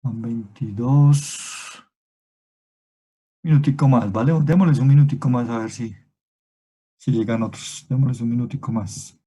Van 22. Minutico más, ¿vale? Démosles un minutico más a ver si llegan otros. Démosles un minutico más.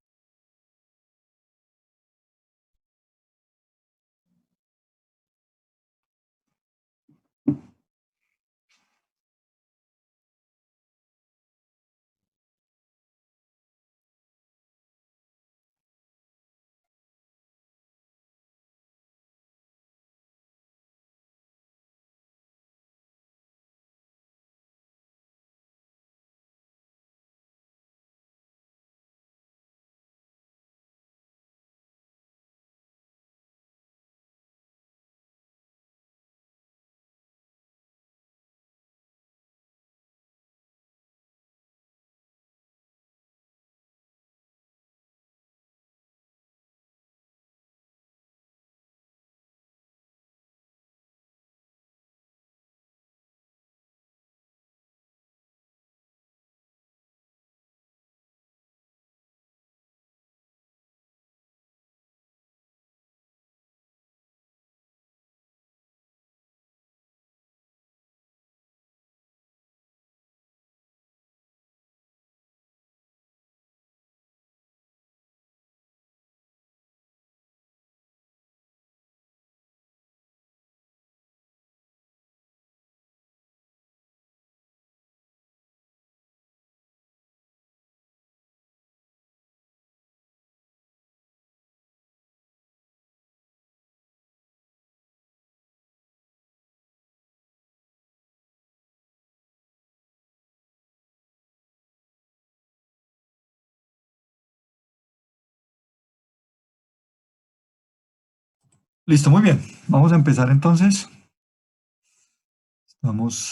Listo, muy bien. Vamos a empezar entonces.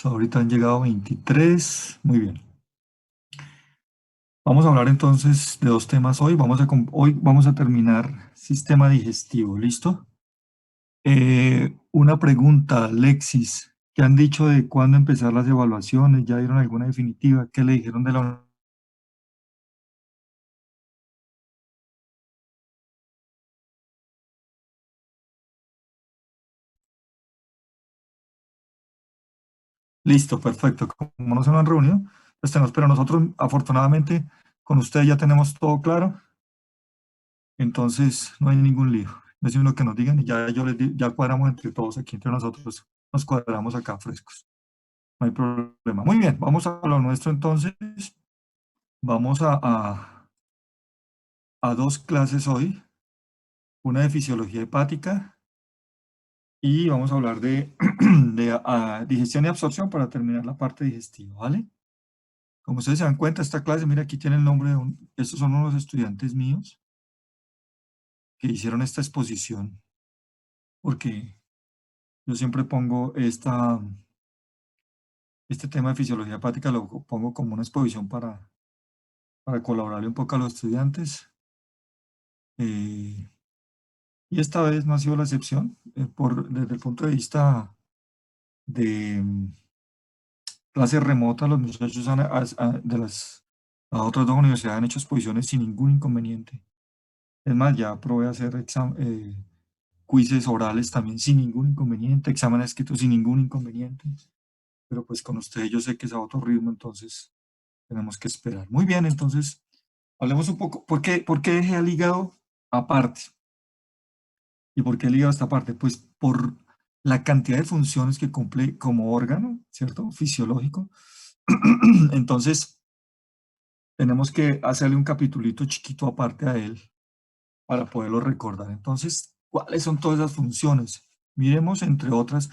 Ahorita han llegado 23. Muy bien. Vamos a hablar entonces de dos temas hoy. Hoy vamos a terminar sistema digestivo. ¿Listo? Una pregunta, Alexis. ¿Qué han dicho de cuándo empezar las evaluaciones? ¿Ya dieron alguna definitiva? ¿Qué le dijeron de la... Listo, perfecto. Como no se nos han reunido, pues tenemos, pero nosotros afortunadamente con ustedes ya tenemos todo claro, entonces no hay ningún lío. No es uno que nos digan y ya ya cuadramos entre todos aquí, entre nosotros, nos cuadramos acá frescos. No hay problema. Muy bien, vamos a lo nuestro entonces. Vamos a dos clases hoy, una de fisiología hepática y vamos a hablar de digestión y absorción para terminar la parte digestiva, ¿vale? Como ustedes se dan cuenta, esta clase, mira, aquí tiene el nombre estos son unos estudiantes míos que hicieron esta exposición, porque yo siempre pongo este tema de fisiología hepática, lo pongo como una exposición para colaborarle un poco a los estudiantes. Y esta vez no ha sido la excepción, desde el punto de vista de clase remota, los muchachos de las otras dos universidades han hecho exposiciones sin ningún inconveniente. Es más, ya probé hacer quizzes orales también sin ningún inconveniente, exámenes escritos sin ningún inconveniente, pero pues con ustedes yo sé que es a otro ritmo, entonces tenemos que esperar. Muy bien, entonces hablemos un poco, por qué dejé al hígado aparte? ¿Y por qué el hígado está aparte? Pues por la cantidad de funciones que cumple como órgano, ¿cierto? Fisiológico. Entonces, tenemos que hacerle un capitulito chiquito aparte a él para poderlo recordar. Entonces, ¿cuáles son todas esas funciones? Miremos, entre otras,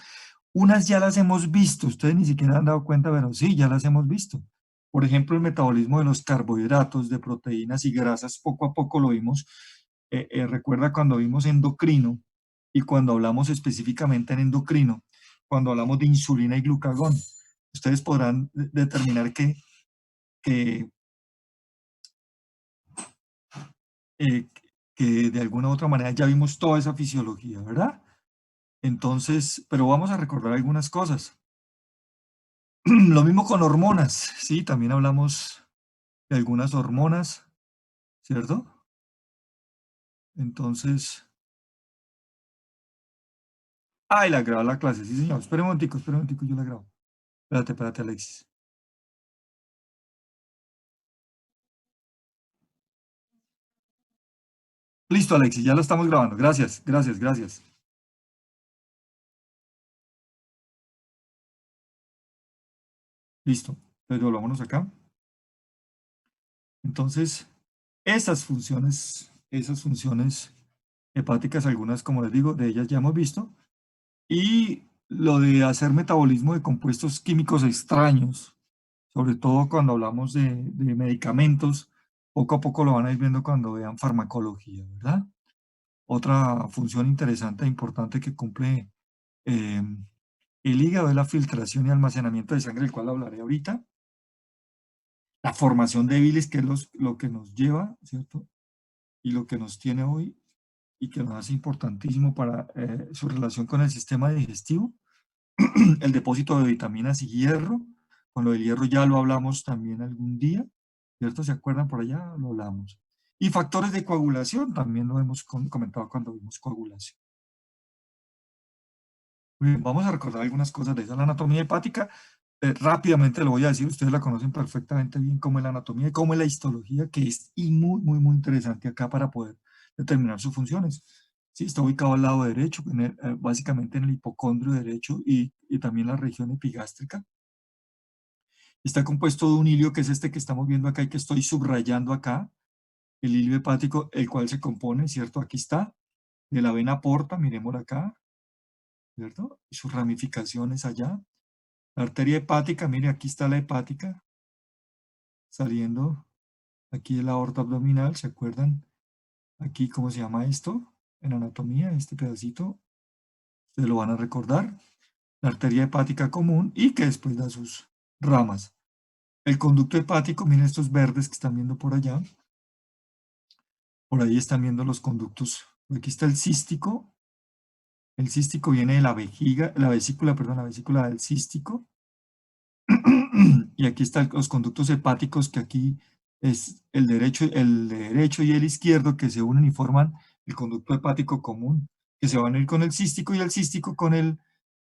unas ya las hemos visto, ustedes ni siquiera han dado cuenta, pero sí, ya las hemos visto. Por ejemplo, el metabolismo de los carbohidratos, de proteínas y grasas, poco a poco lo vimos. Recuerda cuando vimos endocrino y cuando hablamos específicamente en endocrino, cuando hablamos de insulina y glucagón, ustedes podrán determinar que eh, que de alguna u otra manera ya vimos toda esa fisiología, ¿verdad? Entonces, pero vamos a recordar algunas cosas. Lo mismo con hormonas, sí, también hablamos de algunas hormonas, ¿cierto? Entonces, Ay, la grabo la clase, sí, señor. Espera un momentico, yo la grabo. Espérate, Alexis. Listo, Alexis, ya lo estamos grabando. Gracias. Listo. Entonces, volvámonos acá. Entonces, esas funciones hepáticas, algunas, como les digo, de ellas ya hemos visto. Y lo de hacer metabolismo de compuestos químicos extraños, sobre todo cuando hablamos de medicamentos, poco a poco lo van a ir viendo cuando vean farmacología, ¿verdad? Otra función interesante e importante que cumple eh, el hígado es la filtración y almacenamiento de sangre, del cual hablaré ahorita. La formación de bilis, que es lo que nos lleva, ¿cierto? Y lo que nos tiene hoy y que nos hace importantísimo para su relación con el sistema digestivo. El depósito de vitaminas y hierro. Con lo del hierro ya lo hablamos también algún día, ¿cierto? ¿Se acuerdan por allá? Lo hablamos. Y factores de coagulación, también lo hemos comentado cuando vimos coagulación. Muy bien, vamos a recordar algunas cosas de esa. La anatomía hepática, rápidamente lo voy a decir, ustedes la conocen perfectamente bien cómo es la anatomía y cómo es la histología, que es y muy interesante acá para poder determinar sus funciones. Sí, está ubicado al lado derecho, básicamente en el hipocondrio derecho y también la región epigástrica. Está compuesto de un hilio que es este que estamos viendo acá y que estoy subrayando acá, el hilio hepático, el cual se compone, ¿cierto? Aquí está, de la vena porta, miremosla acá, ¿cierto? Y sus ramificaciones allá. La arteria hepática, mire, aquí está la hepática, saliendo aquí de la aorta abdominal, ¿se acuerdan? Aquí, ¿cómo se llama esto? En anatomía, este pedacito, ustedes lo van a recordar. La arteria hepática común y que después da sus ramas. El conducto hepático, miren estos verdes que están viendo por allá. Por ahí están viendo los conductos. Aquí está el cístico. El cístico viene de la vejiga, la vesícula, perdón, la vesícula del cístico. Y aquí están los conductos hepáticos, que aquí es el derecho y el izquierdo, que se unen y forman el conducto hepático común, que se van a ir con el cístico, y el cístico con el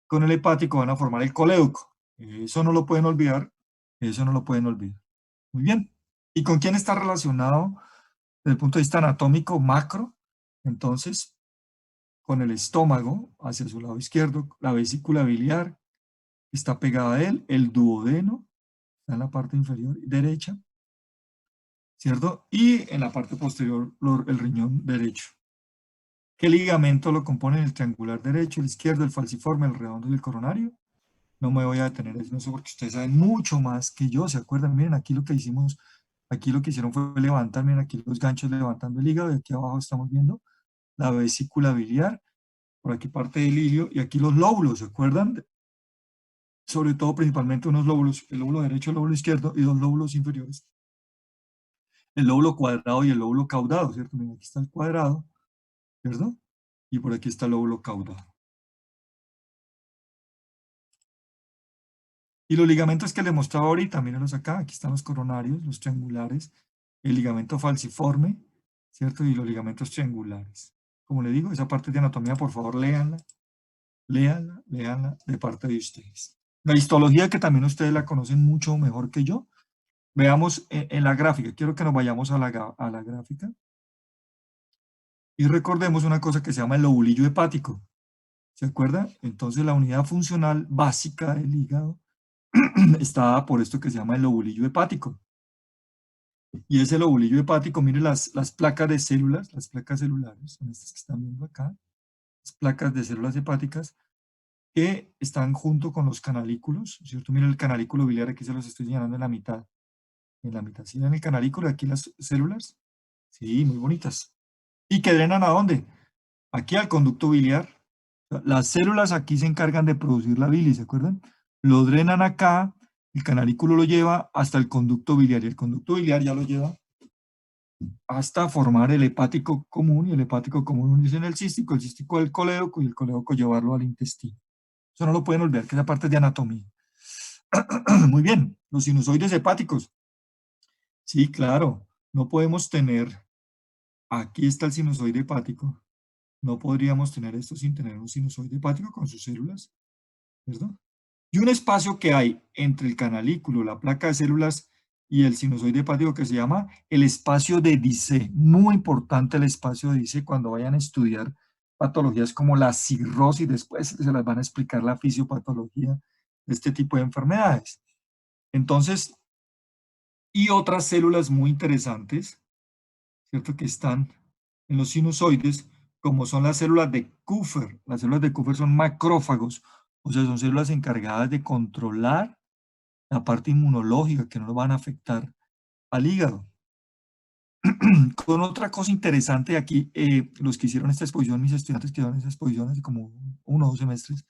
hepático van a formar el colédoco. Eso no lo pueden olvidar, eso no lo pueden olvidar. Muy bien. ¿Y con quién está relacionado desde el punto de vista anatómico macro? Entonces, con el estómago hacia su lado izquierdo, la vesícula biliar está pegada a él, el duodeno está en la parte inferior derecha, ¿cierto? Y en la parte posterior el riñón derecho. ¿Qué ligamento lo componen? El triangular derecho, el izquierdo, el falciforme, el redondo y el coronario. No me voy a detener en eso porque ustedes saben mucho más que yo, ¿se acuerdan? Miren, aquí lo que hicimos, aquí lo que hicieron fue levantar, miren aquí los ganchos levantando el hígado, y aquí abajo estamos viendo la vesícula biliar, por aquí parte del hilio, y aquí los lóbulos, ¿se acuerdan? Sobre todo, principalmente unos lóbulos, el lóbulo derecho, el lóbulo izquierdo, y dos lóbulos inferiores, el lóbulo cuadrado y el lóbulo caudado, ¿cierto? Miren, aquí está el cuadrado, ¿cierto? Y por aquí está el lóbulo caudado. Y los ligamentos que les mostraba ahorita, mírenlos acá, aquí están los coronarios, los triangulares, el ligamento falciforme, ¿cierto? Y los ligamentos triangulares. Como le digo, esa parte de anatomía, por favor, léanla de parte de ustedes. La histología, que también ustedes la conocen mucho mejor que yo. Veamos en la gráfica, quiero que nos vayamos a la gráfica y recordemos una cosa que se llama el lobulillo hepático. ¿Se acuerda? Entonces la unidad funcional básica del hígado está por esto que se llama el lobulillo hepático. Y ese lobulillo hepático, mire las placas de células, las placas celulares, son estas que están viendo acá, las placas de células hepáticas que están junto con los canalículos, ¿cierto? Mire el canalículo biliar, aquí se los estoy señalando en la mitad, ¿sí ven el canalículo? Aquí las células, sí, muy bonitas. ¿Y que drenan a dónde? Aquí al conducto biliar. Las células aquí se encargan de producir la bilis, ¿se acuerdan? Lo drenan acá, el canalículo lo lleva hasta el conducto biliar, y el conducto biliar ya lo lleva hasta formar el hepático común, y el hepático común unirse en el cístico del colédoco, y el colédoco llevarlo al intestino. Eso no lo pueden olvidar, que esa parte es de anatomía. Muy bien, los sinusoides hepáticos. Sí, claro, no podemos tener, aquí está el sinusoide hepático, No podríamos tener esto sin tener un sinusoide hepático con sus células, ¿cierto? Y un espacio que hay entre el canalículo, la placa de células y el sinusoide hepático que se llama el espacio de Dice. Muy importante el espacio de Dice cuando vayan a estudiar patologías como la cirrosis, después se las van a explicar la fisiopatología de este tipo de enfermedades. Entonces, y otras células muy interesantes, ¿cierto? Que están en los sinusoides, como son las células de Kupffer. Las células de Kupffer son macrófagos, o sea, son células encargadas de controlar la parte inmunológica que no nos van a afectar al hígado. Con otra cosa interesante aquí, los que hicieron esta exposición, mis estudiantes que dieron esta exposición hace como 1 o 2 semestres,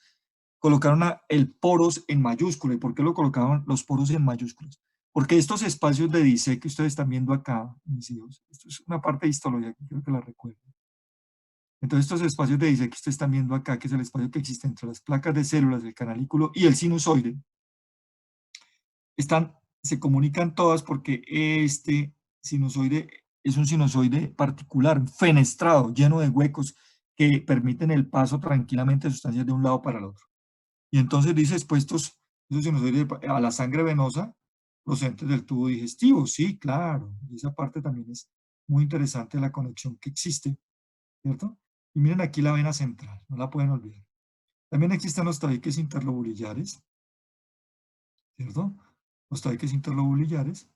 colocaron el poros en mayúscula. ¿Y por qué lo colocaron los poros en mayúsculas? Porque estos espacios de dice que ustedes están viendo acá, mis hijos, esto es una parte de histología que quiero que la recuerden. Entonces estos espacios de dice que ustedes están viendo acá, que es el espacio que existe entre las placas de células del canalículo y el sinusoide, se comunican todas porque este sinusoide es un sinusoide particular, fenestrado, lleno de huecos que permiten el paso tranquilamente de sustancias de un lado para el otro. Y entonces dice expuestos esos sinusoides a la sangre venosa procedentes del tubo digestivo. Sí, claro, y esa parte también es muy interesante la conexión que existe, ¿cierto? Y miren aquí la vena central, no la pueden olvidar. También existen los tabiques interlobulillares, ¿cierto? Los tabiques interlobulillares,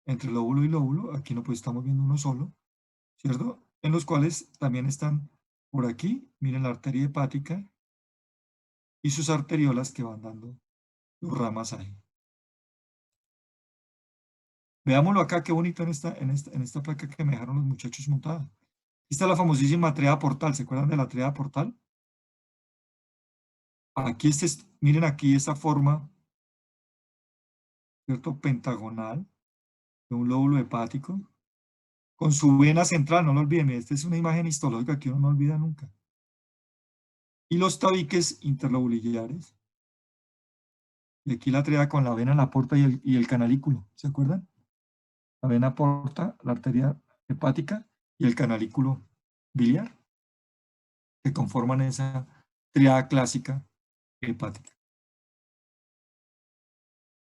entre lóbulo y lóbulo, aquí no pues estamos viendo uno solo, ¿cierto? En los cuales también están por aquí, miren la arteria hepática y sus arteriolas que van dando sus ramas ahí. Veámoslo acá, qué bonito en esta placa que me dejaron los muchachos montada. Aquí está la famosísima tríada portal, ¿se acuerdan de la tríada portal? Aquí miren aquí esa forma, ¿cierto? Pentagonal de un lóbulo hepático con su vena central, no lo olviden, esta es una imagen histológica que uno no olvida nunca. Y los tabiques interlobulillares. Y aquí la tríada con la vena, la porta y el canalículo, ¿se acuerdan? La vena porta, la arteria hepática y el canalículo biliar, que conforman esa tríada clásica hepática.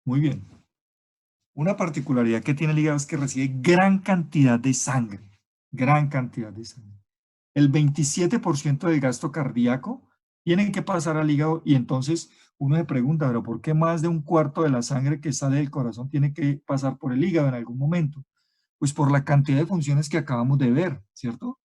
Muy bien. Una particularidad que tiene el hígado es que recibe gran cantidad de sangre. Gran cantidad de sangre. El 27% del gasto cardíaco tiene que pasar al hígado y entonces uno se pregunta, pero ¿por qué más de un cuarto de la sangre que sale del corazón tiene que pasar por el hígado en algún momento? Pues por la cantidad de funciones que acabamos de ver, ¿cierto?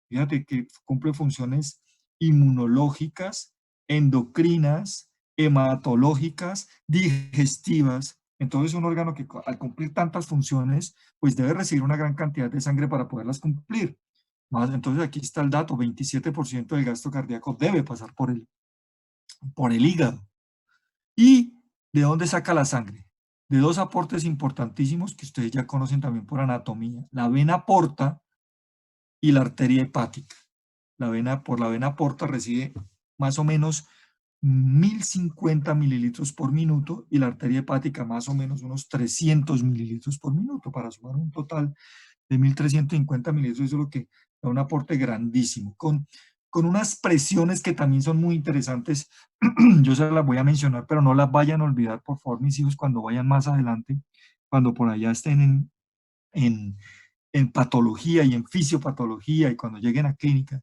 Fíjate que cumple funciones inmunológicas, endocrinas, hematológicas, digestivas. Entonces, un órgano que al cumplir tantas funciones, pues debe recibir una gran cantidad de sangre para poderlas cumplir. Más, entonces, aquí está el dato, 27% del gasto cardíaco debe pasar por el hígado. ¿Y de dónde saca la sangre? De dos aportes importantísimos que ustedes ya conocen también por anatomía. La vena porta y la arteria hepática. Por la vena porta recibe más o menos 1050 mililitros por minuto y la arteria hepática más o menos unos 300 mililitros por minuto para sumar un total de 1350 mililitros. Eso es lo que da un aporte grandísimo, con unas presiones que también son muy interesantes. Yo se las voy a mencionar, pero no las vayan a olvidar, por favor, mis hijos, cuando vayan más adelante, cuando por allá estén en patología y en fisiopatología y cuando lleguen a clínica,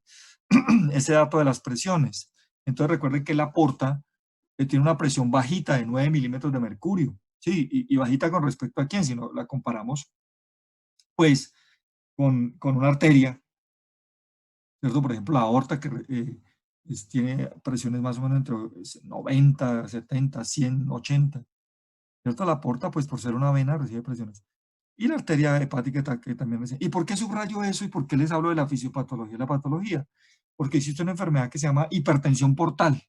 ese dato de las presiones. Entonces recuerden que la porta tiene una presión bajita de 9 milímetros de mercurio, ¿sí? Y bajita con respecto a quién, si no la comparamos, pues, con una arteria, ¿cierto? Por ejemplo, la aorta que tiene presiones más o menos entre 90, 70, 100, 80, ¿cierto? La porta, pues, por ser una vena, recibe presiones. Y la arteria hepática que también recibe. ¿Y por qué subrayo eso y por qué les hablo de la fisiopatología y la patología? Porque existe una enfermedad que se llama hipertensión portal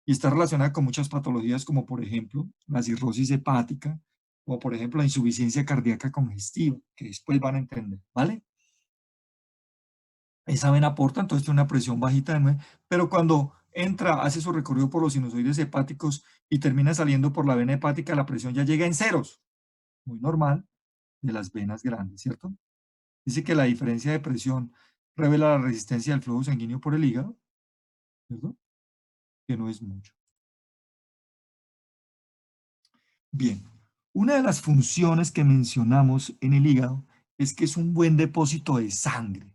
y está relacionada con muchas patologías como por ejemplo la cirrosis hepática o por ejemplo la insuficiencia cardíaca congestiva, que después van a entender, ¿vale? Esa vena porta, entonces tiene una presión bajita de 9, pero cuando entra, hace su recorrido por los sinusoides hepáticos y termina saliendo por la vena hepática, la presión ya llega en ceros, muy normal de las venas grandes, ¿cierto? Dice que la diferencia de presión revela la resistencia del flujo sanguíneo por el hígado, ¿cierto? Que no es mucho. Bien, una de las funciones que mencionamos en el hígado es que es un buen depósito de sangre.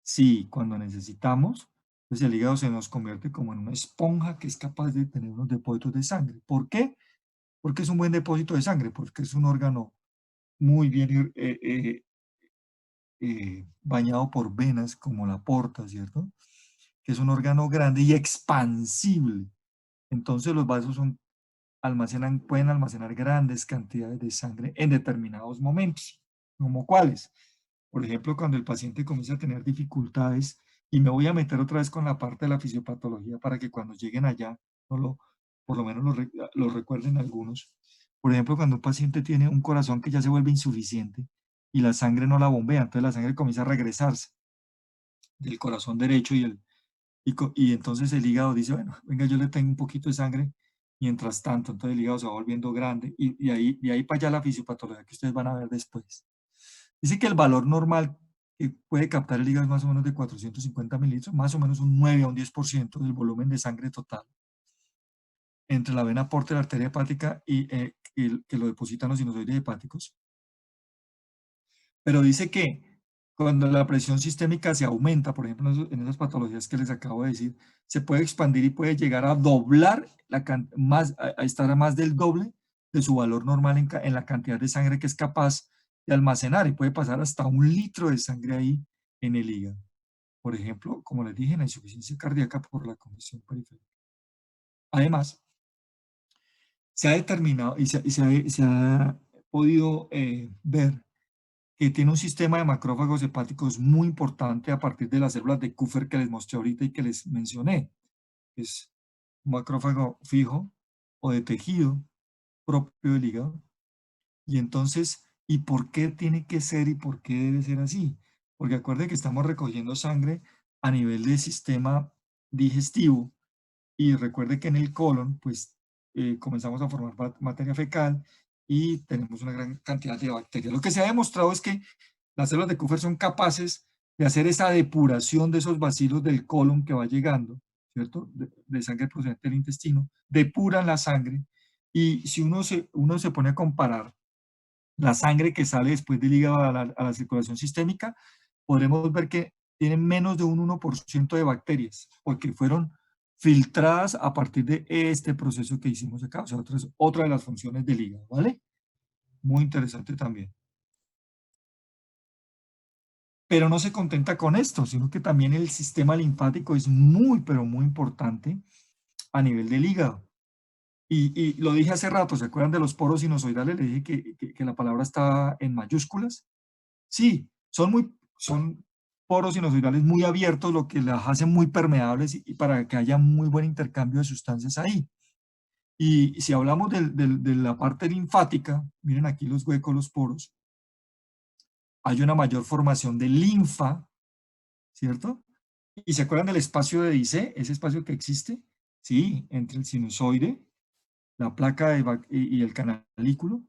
Sí, cuando necesitamos, pues el hígado se nos convierte como en una esponja que es capaz de tener unos depósitos de sangre. ¿Por qué? Porque es un buen depósito de sangre, porque es un órgano muy bien bañado por venas como la porta, ¿cierto? Que es un órgano grande y expansible. Entonces los vasos pueden almacenar grandes cantidades de sangre en determinados momentos. ¿Como cuáles? Por ejemplo, cuando el paciente comienza a tener dificultades, y me voy a meter otra vez con la parte de la fisiopatología para que cuando lleguen allá, no lo, por lo menos lo recuerden algunos. Por ejemplo, cuando un paciente tiene un corazón que ya se vuelve insuficiente y la sangre no la bombea, entonces la sangre comienza a regresarse del corazón derecho y entonces el hígado dice, bueno, venga, yo le tengo un poquito de sangre mientras tanto, entonces el hígado se va volviendo grande y ahí para allá la fisiopatología que ustedes van a ver después. Dice que el valor normal que puede captar el hígado es más o menos de 450 mililitros, más o menos un 9 a un 10% del volumen de sangre total entre la vena porta y la arteria hepática que lo depositan los sinusoides hepáticos. Pero dice que cuando la presión sistémica se aumenta, por ejemplo, en esas patologías que les acabo de decir, se puede expandir y puede llegar a doblar, a estar a más del doble de su valor normal en la cantidad de sangre que es capaz de almacenar y puede pasar hasta 1 litro de sangre ahí en el hígado. Por ejemplo, como les dije, en la insuficiencia cardíaca por la congestión periférica. Además, se ha determinado se ha podido ver que tiene un sistema de macrófagos hepáticos muy importante a partir de las células de Kupffer que les mostré ahorita y que les mencioné. Es un macrófago fijo o de tejido propio del hígado. Y entonces, ¿y por qué tiene que ser y por qué debe ser así? Porque acuérdense que estamos recogiendo sangre a nivel del sistema digestivo y recuerde que en el colon, pues comenzamos a formar materia fecal y tenemos una gran cantidad de bacterias. Lo que se ha demostrado es que las células de Kupffer son capaces de hacer esa depuración de esos bacilos del colon que va llegando, ¿cierto? De sangre procedente del intestino, depuran la sangre y si uno se pone a comparar la sangre que sale después del hígado a la circulación sistémica, podremos ver que tienen menos de un 1% de bacterias, porque fueron filtradas a partir de este proceso que hicimos acá. O sea, otra de las funciones del hígado, ¿vale? Muy interesante también. Pero no se contenta con esto, sino que también el sistema linfático es muy, pero muy importante a nivel del hígado. Y lo dije hace rato, ¿se acuerdan de los poros sinusoidales? Le dije que la palabra está en mayúsculas. Sí, son poros sinusoidales muy abiertos, lo que las hace muy permeables y para que haya muy buen intercambio de sustancias ahí. Y si hablamos de la parte linfática, miren aquí los huecos, los poros, hay una mayor formación de linfa, ¿cierto? ¿Y se acuerdan del espacio de Dice, ese espacio que existe? Sí, entre el sinusoide, la placa y el canalículo.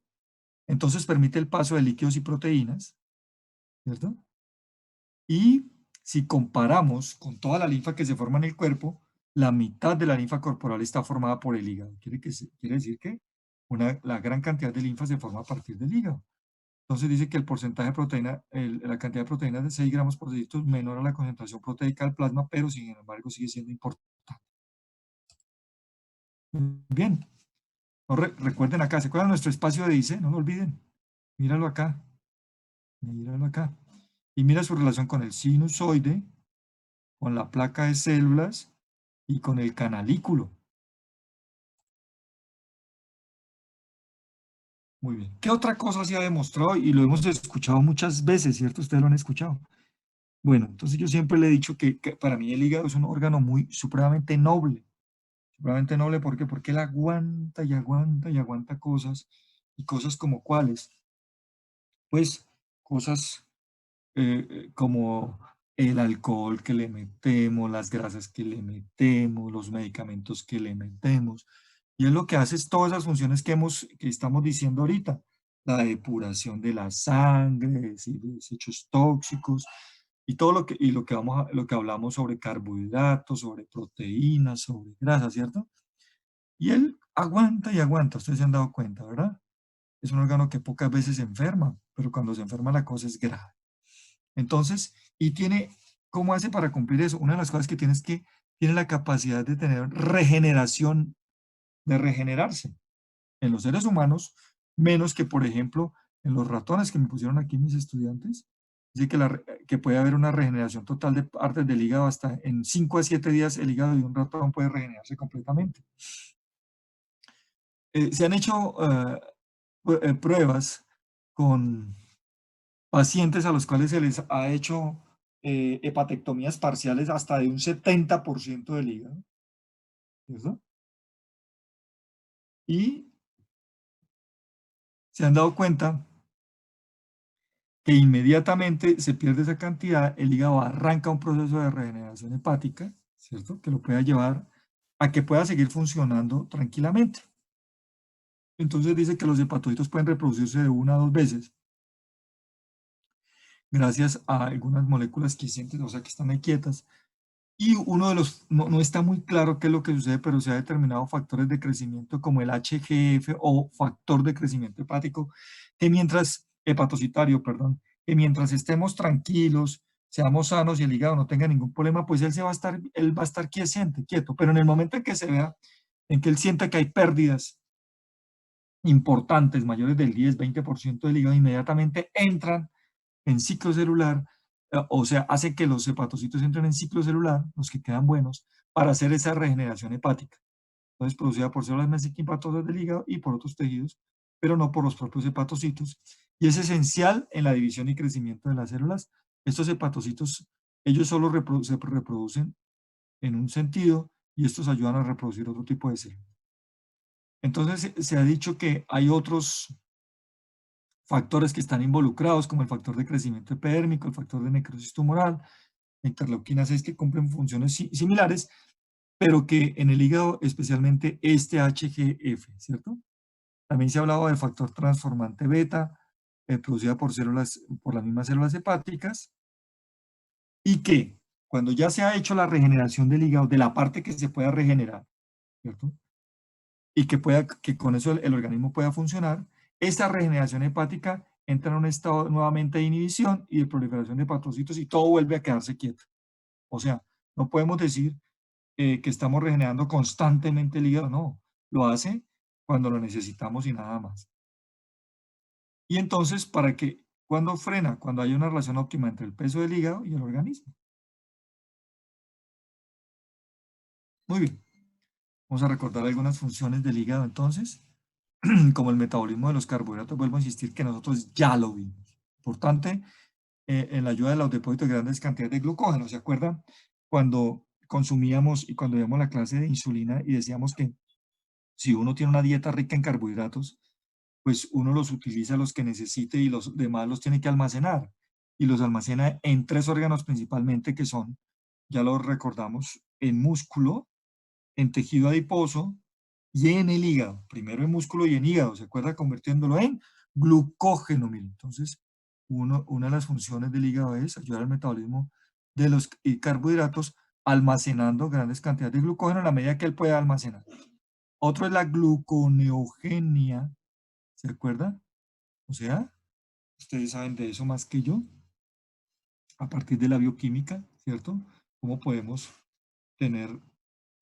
Entonces permite el paso de líquidos y proteínas, ¿cierto? Y si comparamos con toda la linfa que se forma en el cuerpo, la mitad de la linfa corporal está formada por el hígado. Quiere decir que la gran cantidad de linfa se forma a partir del hígado. Entonces dice que el porcentaje de proteína, la cantidad de proteínas de 6 gramos por decilitro es menor a la concentración proteica del plasma, pero sin embargo sigue siendo importante. Bien, recuerden acá, ¿se acuerdan de nuestro espacio de Dice? No lo olviden. Míralo acá, míralo acá. Y mira su relación con el sinusoide, con la placa de células y con el canalículo. Muy bien. ¿Qué otra cosa se ha demostrado? Y lo hemos escuchado muchas veces, ¿cierto? Ustedes lo han escuchado. Bueno, entonces yo siempre le he dicho que para mí el hígado es un órgano muy supremamente noble. Supremamente noble, ¿por qué? Porque él aguanta y aguanta y aguanta cosas. Y cosas como cuáles. Pues cosas como el alcohol que le metemos, las grasas que le metemos, los medicamentos que le metemos. Y es lo que hace es todas esas funciones que estamos diciendo ahorita, la depuración de la sangre, es decir, desechos tóxicos, y todo lo que hablamos sobre carbohidratos, sobre proteínas, sobre grasa, ¿cierto? Y él aguanta y aguanta, ustedes se han dado cuenta, ¿verdad? Es un órgano que pocas veces se enferma, pero cuando se enferma la cosa es grave. Entonces, y tiene, ¿cómo hace para cumplir eso? Una de las cosas que tiene es que tiene la capacidad de tener regeneración, de regenerarse. En los seres humanos, menos que, por ejemplo, en los ratones que me pusieron aquí mis estudiantes, dice que puede haber una regeneración total de partes del hígado hasta en 5 a 7 días el hígado de un ratón puede regenerarse completamente. Se han hecho pruebas con pacientes a los cuales se les ha hecho hepatectomías parciales hasta de un 70% del hígado, ¿cierto? Y se han dado cuenta que inmediatamente se pierde esa cantidad, el hígado arranca un proceso de regeneración hepática, ¿cierto? Que lo pueda llevar a que pueda seguir funcionando tranquilamente. Entonces dice que los hepatocitos pueden reproducirse de 1 a 2 veces gracias a algunas moléculas quiescentes, o sea, que están ahí quietas. Y uno de los, no está muy claro qué es lo que sucede, pero se ha determinado factores de crecimiento como el HGF o factor de crecimiento hepático, que mientras, hepatocitario, perdón, que mientras estemos tranquilos, seamos sanos y el hígado no tenga ningún problema, pues él va a estar quiescente, quieto. Pero en el momento en que se vea, en que él sienta que hay pérdidas importantes, mayores del 10-20% del hígado, inmediatamente entran en ciclo celular, o sea, hace que los hepatocitos entren en ciclo celular, los que quedan buenos, para hacer esa regeneración hepática. Entonces, producida por células mesenquimpatosas del hígado y por otros tejidos, pero no por los propios hepatocitos. Y es esencial en la división y crecimiento de las células. Estos hepatocitos, ellos solo se reproducen en un sentido y estos ayudan a reproducir otro tipo de células. Entonces, se ha dicho que hay otros factores que están involucrados, como el factor de crecimiento epidérmico, el factor de necrosis tumoral, la interleuquina 6 que cumplen funciones similares, pero que en el hígado especialmente este HGF, ¿cierto? También se ha hablado de factor transformante beta, producida por células, por las mismas células hepáticas, y que cuando ya se ha hecho la regeneración del hígado, de la parte que se pueda regenerar, ¿cierto? Y que con eso el organismo pueda funcionar, esta regeneración hepática entra en un estado nuevamente de inhibición y de proliferación de hepatocitos y todo vuelve a quedarse quieto. O sea, no podemos decir que estamos regenerando constantemente el hígado, no, lo hace cuando lo necesitamos y nada más. Y entonces, ¿cuándo frena? Cuando hay una relación óptima entre el peso del hígado y el organismo. Muy bien, vamos a recordar algunas funciones del hígado entonces. Como el metabolismo de los carbohidratos, vuelvo a insistir que nosotros ya lo vimos. Importante, en la ayuda de los depósitos de grandes cantidades de glucógeno. ¿Se acuerdan? Cuando consumíamos y cuando veíamos la clase de insulina y decíamos que si uno tiene una dieta rica en carbohidratos, pues uno los utiliza los que necesite y los demás los tiene que almacenar. Y los almacena en 3 órganos principalmente que son, ya lo recordamos, en músculo, en tejido adiposo y en el hígado. Primero en músculo y en hígado, ¿se acuerda? Convirtiéndolo en glucógeno, miren. Entonces, una de las funciones del hígado es ayudar al metabolismo de los carbohidratos almacenando grandes cantidades de glucógeno en la medida que él pueda almacenar. Otro es la gluconeogenia, ¿se acuerda? O sea, ustedes saben de eso más que yo, a partir de la bioquímica, ¿cierto? ¿Cómo podemos tener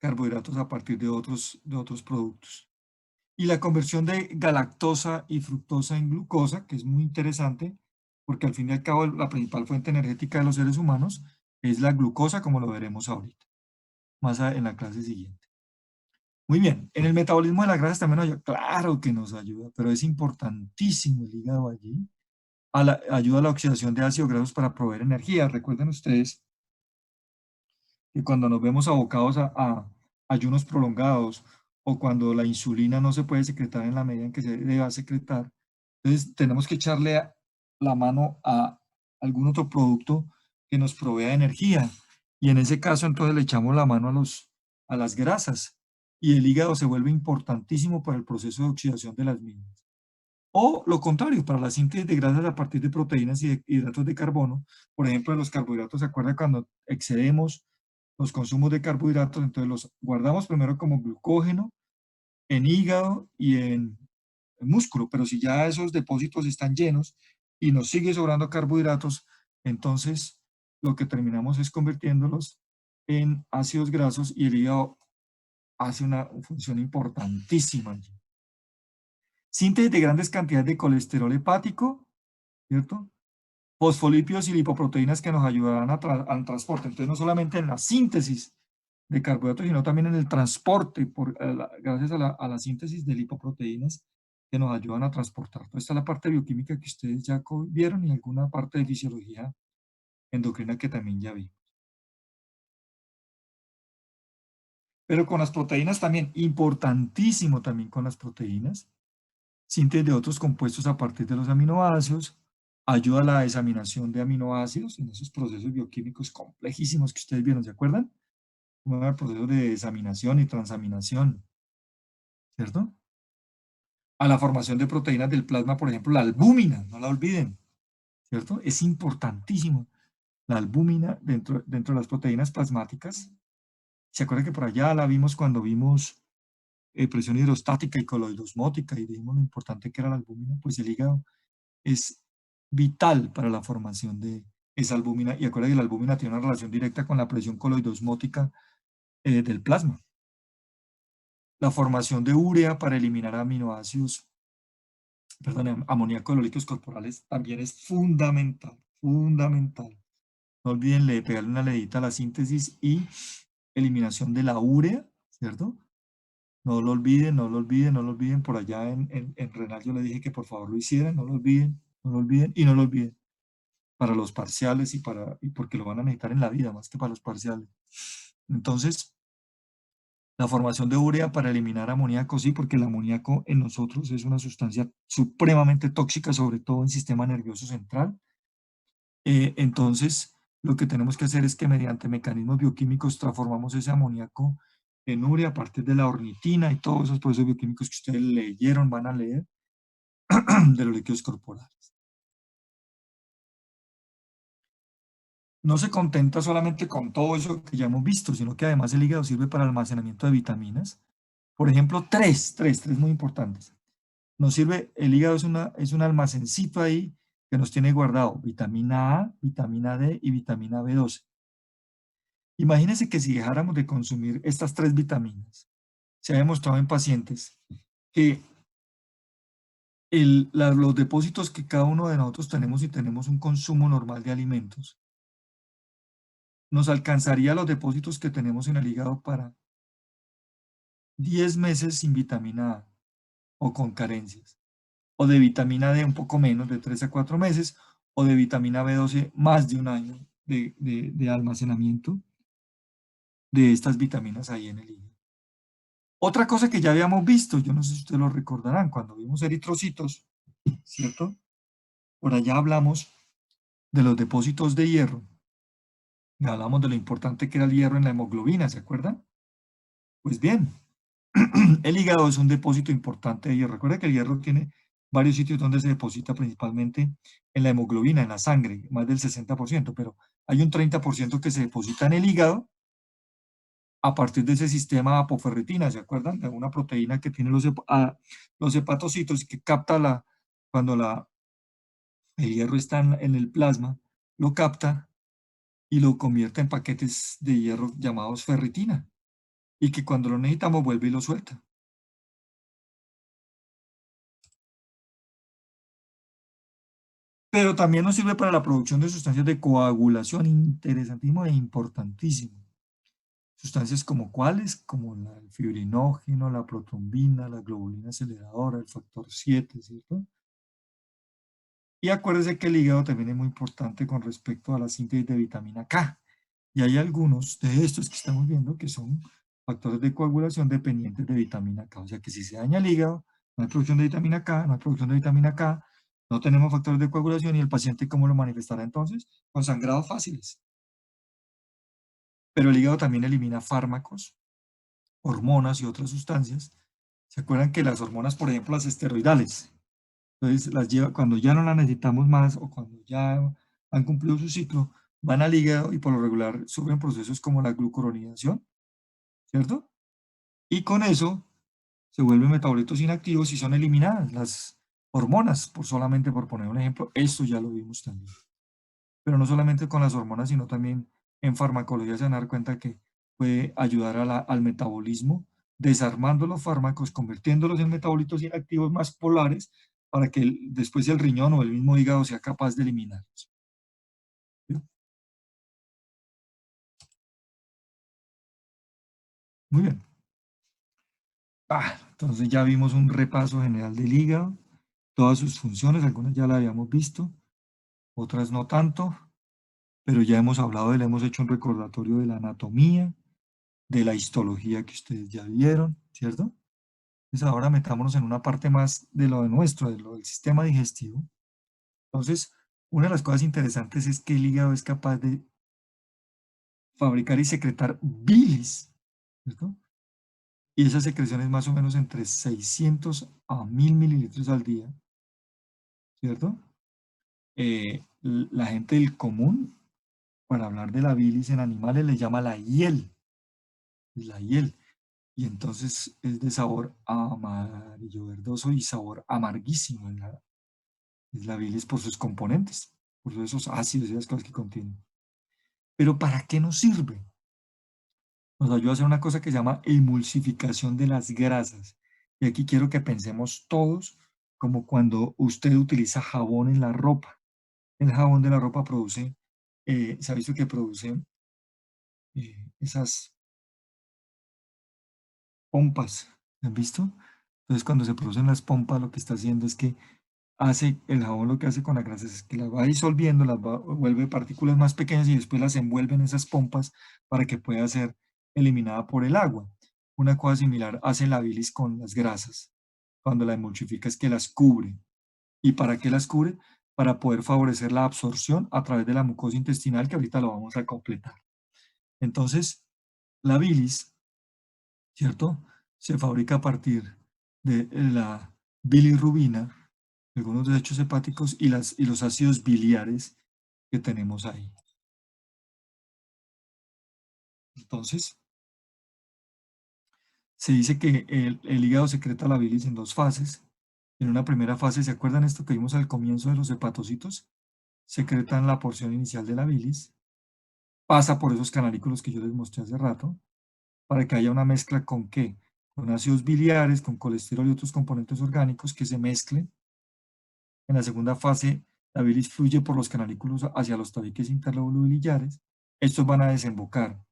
carbohidratos a partir de otros productos? Y la conversión de galactosa y fructosa en glucosa, que es muy interesante, porque al fin y al cabo la principal fuente energética de los seres humanos es la glucosa, como lo veremos ahorita, en la clase siguiente. Muy bien, en el metabolismo de las grasas también nos ayuda, claro que nos ayuda, pero es importantísimo el hígado allí. Ayuda a la oxidación de ácidos grasos para proveer energía. Recuerden ustedes que cuando nos vemos abocados a ayunos prolongados o cuando la insulina no se puede secretar en la medida en que se deba secretar, entonces tenemos que echarle la mano a algún otro producto que nos provea energía. Y en ese caso entonces le echamos la mano a las grasas y el hígado se vuelve importantísimo para el proceso de oxidación de las mismas. O lo contrario, para la síntesis de grasas a partir de proteínas y de hidratos de carbono, por ejemplo, de los carbohidratos, ¿se acuerda cuando excedemos los consumos de carbohidratos? Entonces los guardamos primero como glucógeno en hígado y en músculo, pero si ya esos depósitos están llenos y nos sigue sobrando carbohidratos, entonces lo que terminamos es convirtiéndolos en ácidos grasos y el hígado hace una función importantísima allí. Síntesis de grandes cantidades de colesterol hepático, ¿cierto? Fosfolípidos y lipoproteínas que nos ayudarán al transporte. Entonces, no solamente en la síntesis de carbohidratos, sino también en el transporte, gracias a la síntesis de lipoproteínas que nos ayudan a transportar. Entonces, esta es la parte bioquímica que ustedes ya vieron y alguna parte de fisiología endocrina que también ya vi. Pero con las proteínas también, importantísimo también con las proteínas, síntesis de otros compuestos a partir de los aminoácidos, ayuda a la desaminación de aminoácidos en esos procesos bioquímicos complejísimos que ustedes vieron, ¿se acuerdan? Como el proceso de desaminación y transaminación, ¿cierto? A la formación de proteínas del plasma, por ejemplo, la albúmina, no la olviden, ¿cierto? Es importantísimo. La albúmina dentro de las proteínas plasmáticas. ¿Se acuerdan que por allá la vimos cuando vimos presión hidrostática y coloidosmótica y vimos lo importante que era la albúmina? Pues el hígado es vital para la formación de esa albúmina. Y acuérdense que la albúmina tiene una relación directa con la presión coloidosmótica del plasma. La formación de urea para eliminar aminoácidos, perdón, amoníaco de los líquidos corporales también es fundamental, fundamental. No olviden pegarle una leidita a la síntesis y eliminación de la urea, ¿cierto? No lo olviden, no lo olviden, no lo olviden. Por allá en Renal yo le dije que por favor lo hicieran, no lo olviden, no lo olviden y no lo olviden. Para los parciales y porque lo van a necesitar en la vida más que para los parciales. Entonces, la formación de urea para eliminar amoníaco, sí, porque el amoníaco en nosotros es una sustancia supremamente tóxica, sobre todo en el sistema nervioso central. Entonces, lo que tenemos que hacer es que mediante mecanismos bioquímicos transformamos ese amoníaco en urea a partir de la ornitina y todos esos procesos bioquímicos que ustedes leyeron, van a leer, de los líquidos corporales. No se contenta solamente con todo eso que ya hemos visto, sino que además el hígado sirve para el almacenamiento de vitaminas. Por ejemplo, tres muy importantes. Nos sirve, el hígado es un almacencito ahí que nos tiene guardado vitamina A, vitamina D y vitamina B12. Imagínense que si dejáramos de consumir estas tres vitaminas, se ha demostrado en pacientes que los depósitos que cada uno de nosotros tenemos y tenemos un consumo normal de alimentos, nos alcanzaría los depósitos que tenemos en el hígado para 10 meses sin vitamina A o con carencias, o de vitamina D un poco menos, de 3 a 4 meses, o de vitamina B12 más de un año de almacenamiento de estas vitaminas ahí en el hígado. Otra cosa que ya habíamos visto, yo no sé si ustedes lo recordarán, cuando vimos eritrocitos, ¿cierto? Por allá hablamos de los depósitos de hierro, y hablamos de lo importante que era el hierro en la hemoglobina, ¿se acuerdan? Pues bien, el hígado es un depósito importante de hierro. Recuerda que el hierro tiene varios sitios donde se deposita, principalmente en la hemoglobina, en la sangre, más del 60%, pero hay un 30% que se deposita en el hígado a partir de ese sistema apoferritina, ¿se acuerdan? De una proteína que tiene los hepatocitos y que capta cuando el hierro está en el plasma, lo capta y lo convierte en paquetes de hierro llamados ferritina, y que cuando lo necesitamos vuelve y lo suelta. Pero también nos sirve para la producción de sustancias de coagulación, interesantísimo e importantísimo. Sustancias como cuáles, como el fibrinógeno, la protrombina, la globulina aceleradora, el factor 7, ¿cierto? Y acuérdense que el hígado también es muy importante con respecto a la síntesis de vitamina K. Y hay algunos de estos que estamos viendo que son factores de coagulación dependientes de vitamina K. O sea que si se daña el hígado, no hay producción de vitamina K, no hay producción de vitamina K, no tenemos factores de coagulación y el paciente, ¿cómo lo manifestará entonces? Con sangrados fáciles. Pero el hígado también elimina fármacos, hormonas y otras sustancias. ¿Se acuerdan que las hormonas, por ejemplo, las esteroidales, Entonces, las lleva, cuando ya no las necesitamos más o cuando ya han cumplido su ciclo, van al hígado y por lo regular sufren procesos como la glucuronidación, ¿cierto? Y con eso se vuelven metabolitos inactivos y son eliminadas las hormonas, por solamente por poner un ejemplo. Esto ya lo vimos también. Pero no solamente con las hormonas, sino también en farmacología se van a dar cuenta que puede ayudar al metabolismo, desarmando los fármacos, convirtiéndolos en metabolitos inactivos más polares para que después el riñón o el mismo hígado sea capaz de eliminarlos. ¿Sí? Muy bien. Entonces ya vimos un repaso general del hígado, todas sus funciones, algunas ya las habíamos visto, otras no tanto, pero ya hemos hablado de él, hemos hecho un recordatorio de la anatomía, de la histología que ustedes ya vieron, ¿cierto? Entonces ahora metámonos en una parte más de lo de nuestro, de lo del sistema digestivo. Entonces, una de las cosas interesantes es que el hígado es capaz de fabricar y secretar bilis, ¿cierto? Y esa secreción es más o menos entre 600 a 1000 mililitros al día, ¿cierto? La gente del común, para hablar de la bilis en animales, le llama la hiel. Y entonces es de sabor amarillo verdoso y sabor amarguísimo. Es la bilis por sus componentes, por esos ácidos y las cosas que contiene. Pero ¿para qué nos sirve? Nos ayuda a hacer una cosa que se llama emulsificación de las grasas. Y aquí quiero que pensemos todos como cuando usted utiliza jabón en la ropa. El jabón de la ropa produce, se ha visto que produce esas pompas, ¿han visto? Entonces cuando se producen las pompas lo que está haciendo es que hace, el jabón lo que hace con las grasas es que las va disolviendo, vuelve partículas más pequeñas y después las envuelve en esas pompas para que pueda ser eliminada por el agua. Una cosa similar hace la bilis con las grasas. Cuando la emulsifica es que las cubre. ¿Y para qué las cubre? Para poder favorecer la absorción a través de la mucosa intestinal, que ahorita lo vamos a completar. Entonces, la bilis, ¿cierto? Se fabrica a partir de la bilirrubina, algunos desechos hepáticos y los ácidos biliares que tenemos ahí. Entonces, se dice que el hígado secreta la bilis en dos fases. En una primera fase, ¿se acuerdan esto que vimos al comienzo de los hepatocitos? Secretan la porción inicial de la bilis, pasa por esos canalículos que yo les mostré hace rato, para que haya una mezcla con ¿qué? Con ácidos biliares, con colesterol y otros componentes orgánicos que se mezclen. En la segunda fase, la bilis fluye por los canalículos hacia los tabiques interlobulbiliares. Estos van a desembocar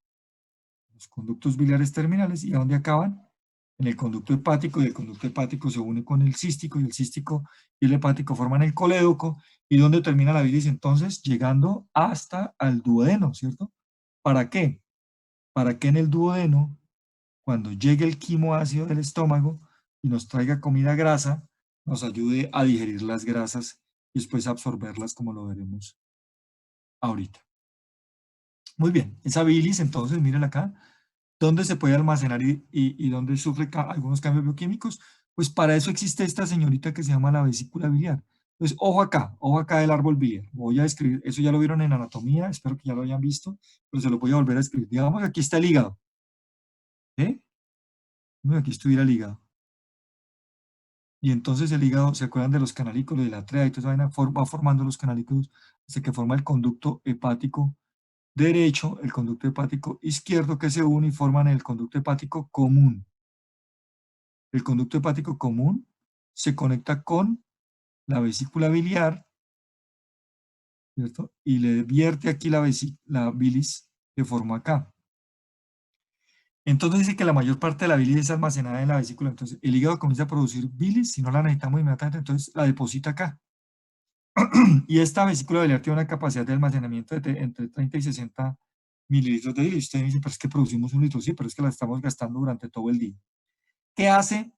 los conductos biliares terminales y ¿a dónde acaban? En el conducto hepático, y el conducto hepático se une con el cístico, y el cístico y el hepático forman el colédoco. ¿Y dónde termina la bilis entonces? Llegando hasta al duodeno, ¿cierto? ¿Para qué? Para que en el duodeno, cuando llegue el quimoácido del estómago y nos traiga comida grasa, nos ayude a digerir las grasas y después absorberlas, como lo veremos ahorita. Muy bien, esa bilis, entonces, miren acá, ¿dónde se puede almacenar y dónde sufre algunos cambios bioquímicos? Pues para eso existe esta señorita que se llama la vesícula biliar. Entonces, ojo acá del árbol biliar. Voy a escribir, eso ya lo vieron en anatomía, espero que ya lo hayan visto, pero se lo voy a volver a escribir. Digamos, aquí está el hígado. ¿Eh? Bueno, aquí estuviera el hígado. Y entonces el hígado, ¿se acuerdan de los canalículos, de la trea y toda esa vaina? Va formando los canalículos hasta que forma el conducto hepático derecho, el conducto hepático izquierdo que se une y forman el conducto hepático común. El conducto hepático común se conecta con la vesícula biliar, ¿cierto? Y le vierte aquí la bilis que formó acá. Entonces dice que la mayor parte de la bilis es almacenada en la vesícula. Entonces el hígado comienza a producir bilis, si no la necesitamos inmediatamente, entonces la deposita acá. Y esta vesícula biliar tiene una capacidad de almacenamiento de entre 30 y 60 mililitros de bilis. Ustedes dicen, pero es que producimos un litro, sí, pero es que la estamos gastando durante todo el día. ¿Qué hace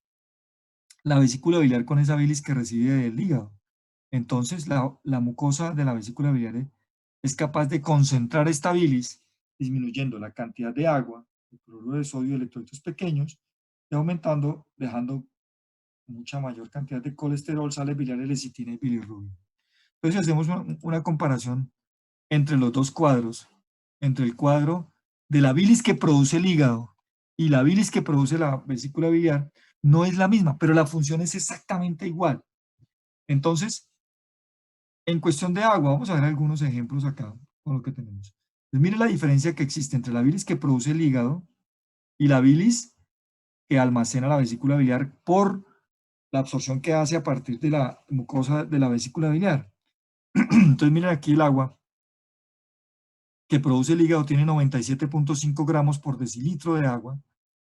la vesícula biliar con esa bilis que recibe del hígado? Entonces la mucosa de la vesícula biliar es capaz de concentrar esta bilis, disminuyendo la cantidad de agua, el cloruro de sodio y electrolitos pequeños, y aumentando, dejando mucha mayor cantidad de colesterol, sales biliares, lecitina y bilirrubina. Entonces, si hacemos una comparación entre los dos cuadros, entre el cuadro de la bilis que produce el hígado y la bilis que produce la vesícula biliar, no es la misma, pero la función es exactamente igual. Entonces, en cuestión de agua, vamos a ver algunos ejemplos acá con lo que tenemos. Pues mire la diferencia que existe entre la bilis que produce el hígado y la bilis que almacena la vesícula biliar por la absorción que hace a partir de la mucosa de la vesícula biliar. Entonces, miren aquí el agua que produce el hígado tiene 97.5 gramos por decilitro de agua,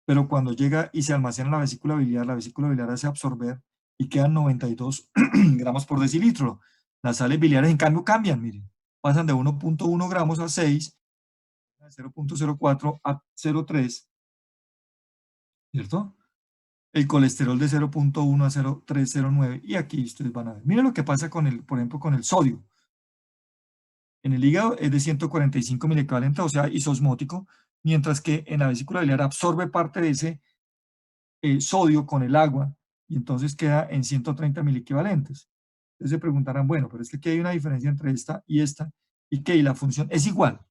pero cuando llega y se almacena en la vesícula biliar hace absorber y quedan 92 gramos por decilitro. Las sales biliares, en cambio, cambian, miren. Pasan de 1.1 gramos a 6, de 0.04 a 0.3, ¿cierto? El colesterol de 0.1 a 0.309, y aquí ustedes van a ver. Miren lo que pasa con el, por ejemplo, con el sodio. En el hígado es de 145 miliequivalentes, o sea, isosmótico, mientras que en la vesícula biliar absorbe parte de ese sodio con el agua y entonces queda en 130 miliequivalentes. Entonces se preguntarán, bueno, pero es que aquí hay una diferencia entre esta, y que la función es igual,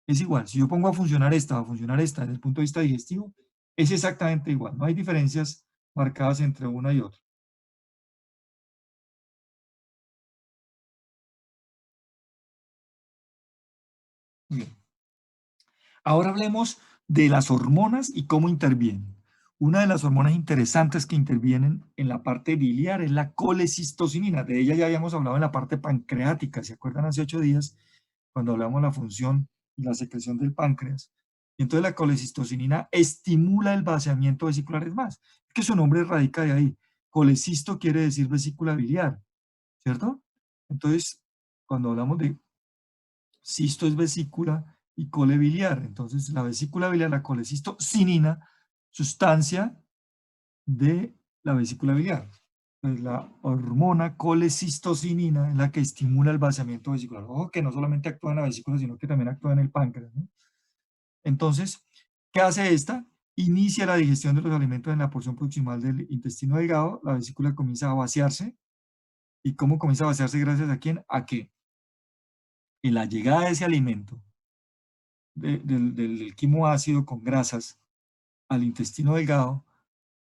es igual. Si yo pongo a funcionar esta, a funcionar esta desde el punto de vista digestivo, es exactamente igual. No hay diferencias marcadas entre una y otra. Bien. Ahora hablemos de las hormonas y cómo intervienen. Una de las hormonas interesantes que intervienen en la parte biliar es la colecistocinina. De ella ya habíamos hablado en la parte pancreática. ¿Se acuerdan hace 8 días cuando hablamos de la función y la secreción del páncreas? Y entonces la colecistocinina estimula el vaciamiento vesicular. Es más, es que su nombre radica de ahí. Colecisto quiere decir vesícula biliar, ¿cierto? Entonces, cuando hablamos de cisto es vesícula y cole biliar. Entonces, la vesícula biliar, la colecistocinina, sustancia de la vesícula biliar. Entonces, la hormona colecistocinina es la que estimula el vaciamiento vesicular. Ojo que no solamente actúa en la vesícula, sino que también actúa en el páncreas, ¿no? Entonces, ¿qué hace esta? Inicia la digestión de los alimentos en la porción proximal del intestino delgado. La vesícula comienza a vaciarse. ¿Y cómo comienza a vaciarse? ¿Gracias a quién? A que en la llegada de ese alimento del quimoácido con grasas al intestino delgado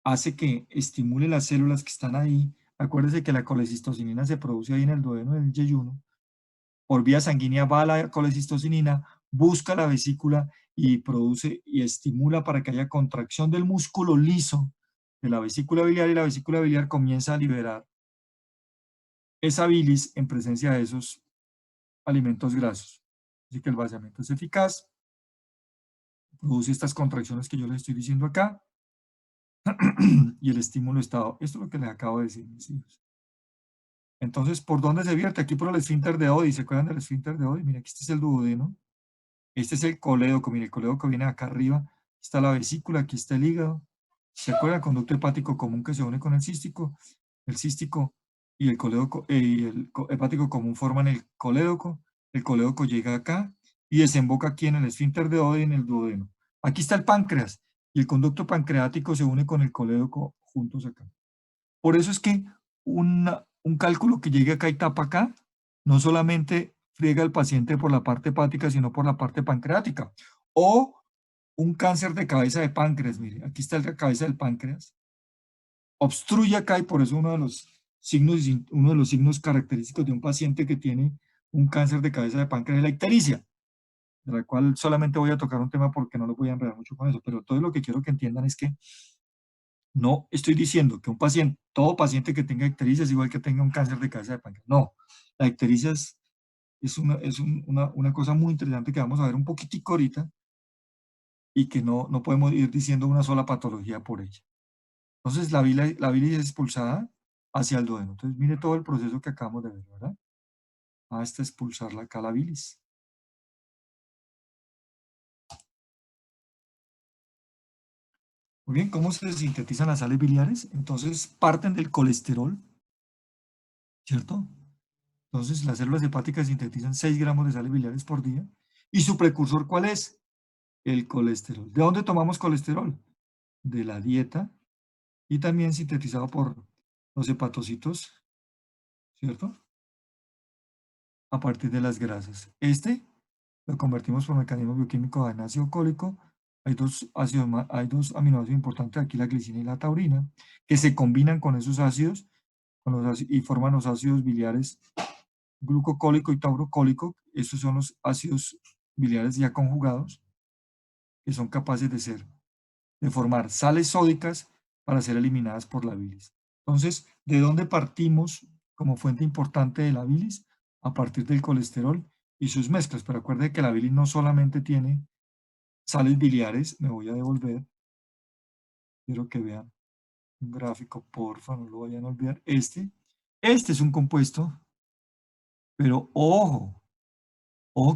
hace que estimule las células que están ahí. Acuérdense que la colecistocinina se produce ahí en el duodeno del yeyuno. Por vía sanguínea va la colecistocinina, busca la vesícula y produce y estimula para que haya contracción del músculo liso de la vesícula biliar, y la vesícula biliar comienza a liberar esa bilis en presencia de esos alimentos grasos. Así que el vaciamiento es eficaz, produce estas contracciones que yo les estoy diciendo acá, y el estímulo estado. Esto es lo que les acabo de decir, mis hijos. Entonces, ¿por dónde se vierte? Aquí por el esfínter de Oddi. ¿Se acuerdan del esfínter de Oddi? Mira, aquí este es el duodeno. Este es el colédoco. Mire, el colédoco viene acá arriba. Aquí está la vesícula, aquí está el hígado. ¿Se acuerdan? El conducto hepático común que se une con el cístico. El cístico y el colédoco, y el hepático común forman el colédoco. El colédoco llega acá y desemboca aquí en el esfínter de Oddi, en el duodeno. Aquí está el páncreas y el conducto pancreático se une con el colédoco juntos acá. Por eso es que un cálculo que llegue acá y tapa acá, no solamente friega al paciente por la parte hepática, sino por la parte pancreática. O un cáncer de cabeza de páncreas, mire, aquí está la cabeza del páncreas, obstruye acá, y por eso uno de los signos característicos de un paciente que tiene un cáncer de cabeza de páncreas es la ictericia, de la cual solamente voy a tocar un tema porque no lo voy a enredar mucho con eso, pero todo lo que quiero que entiendan es que no estoy diciendo que un paciente, todo paciente que tenga ictericia es igual que tenga un cáncer de cabeza de páncreas. No, la ictericia es una cosa muy interesante que vamos a ver un poquitico ahorita, y que no podemos ir diciendo una sola patología por ella. Entonces, la bilis es expulsada hacia el duodeno. Entonces, mire todo el proceso que acabamos de ver, ¿verdad? Hasta expulsarla acá la bilis. Muy bien, ¿cómo se sintetizan las sales biliares? Entonces, parten del colesterol, ¿cierto? Entonces, las células hepáticas sintetizan 6 gramos de sales biliares por día. ¿Y su precursor cuál es? El colesterol. ¿De dónde tomamos colesterol? De la dieta, y también sintetizado por los hepatocitos, ¿cierto? A partir de las grasas. Lo convertimos por mecanismo bioquímico en ácido cólico. Hay hay dos aminoácidos importantes aquí, la glicina y la taurina, que se combinan con esos ácidos, y forman los ácidos biliares glucocólico y taurocólico. Estos son los ácidos biliares ya conjugados, que son capaces de formar sales sódicas para ser eliminadas por la bilis. Entonces, ¿de dónde partimos como fuente importante de la bilis? A partir del colesterol y sus mezclas. Pero acuérdense que la bilis no solamente tiene sales biliares. Me voy a devolver. Quiero que vean un gráfico, porfa, no lo vayan a olvidar. Este es un compuesto, pero ojo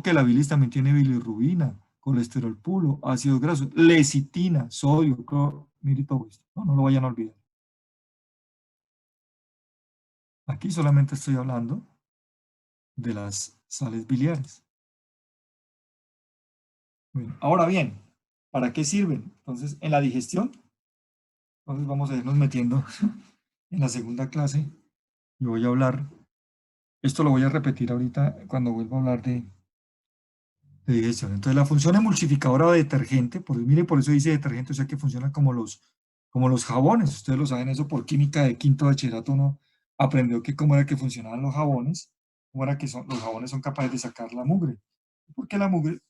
que la bilis también tiene bilirrubina, colesterol puro, ácidos grasos, lecitina, sodio, cloro, mire todo esto. No lo vayan a olvidar. Aquí solamente estoy hablando de las sales biliares. Bueno, ahora bien, ¿para qué sirven? Entonces, en la digestión, entonces vamos a irnos metiendo en la segunda clase y voy a hablar, esto lo voy a repetir ahorita cuando vuelva a hablar de digestión. Entonces, la función emulsificadora o detergente, mire, por eso dice detergente, o sea que funciona como los jabones. Ustedes lo saben, eso por química de quinto bachillerato uno aprendió que cómo era que funcionaban los jabones, cómo era que los jabones son capaces de sacar la mugre. Porque la mugre,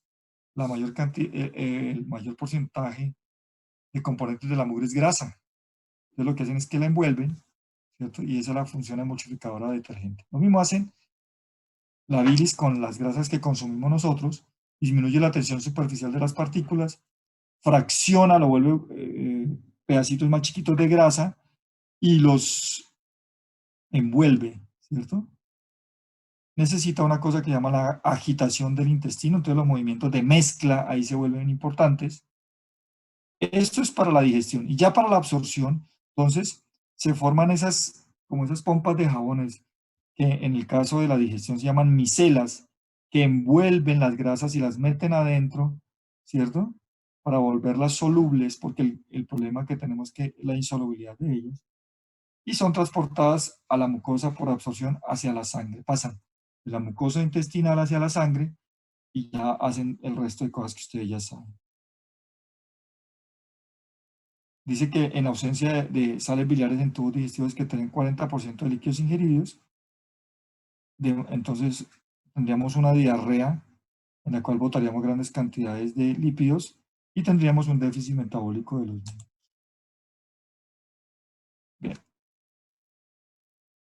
el mayor porcentaje de componentes de la mugre es grasa. Entonces lo que hacen es que la envuelven, ¿cierto? Y esa es la función emulsificadora de detergente. Lo mismo hacen la bilis con las grasas que consumimos nosotros, disminuye la tensión superficial de las partículas, fracciona, lo vuelve pedacitos más chiquitos de grasa y los envuelve, ¿cierto? Necesita una cosa que llama la agitación del intestino, entonces los movimientos de mezcla ahí se vuelven importantes. Esto es para la digestión. Y ya para la absorción, entonces, se forman como esas pompas de jabones, que en el caso de la digestión se llaman micelas, que envuelven las grasas y las meten adentro, ¿cierto? Para volverlas solubles, porque el problema que tenemos es que la insolubilidad de ellas. Y son transportadas a la mucosa por absorción hacia la sangre. Pasan de la mucosa intestinal hacia la sangre y ya hacen el resto de cosas que ustedes ya saben. Dice que en ausencia de sales biliares en tubos digestivos que tienen 40% de líquidos ingeridos, entonces tendríamos una diarrea en la cual botaríamos grandes cantidades de lípidos y tendríamos un déficit metabólico de los mismos. Bien.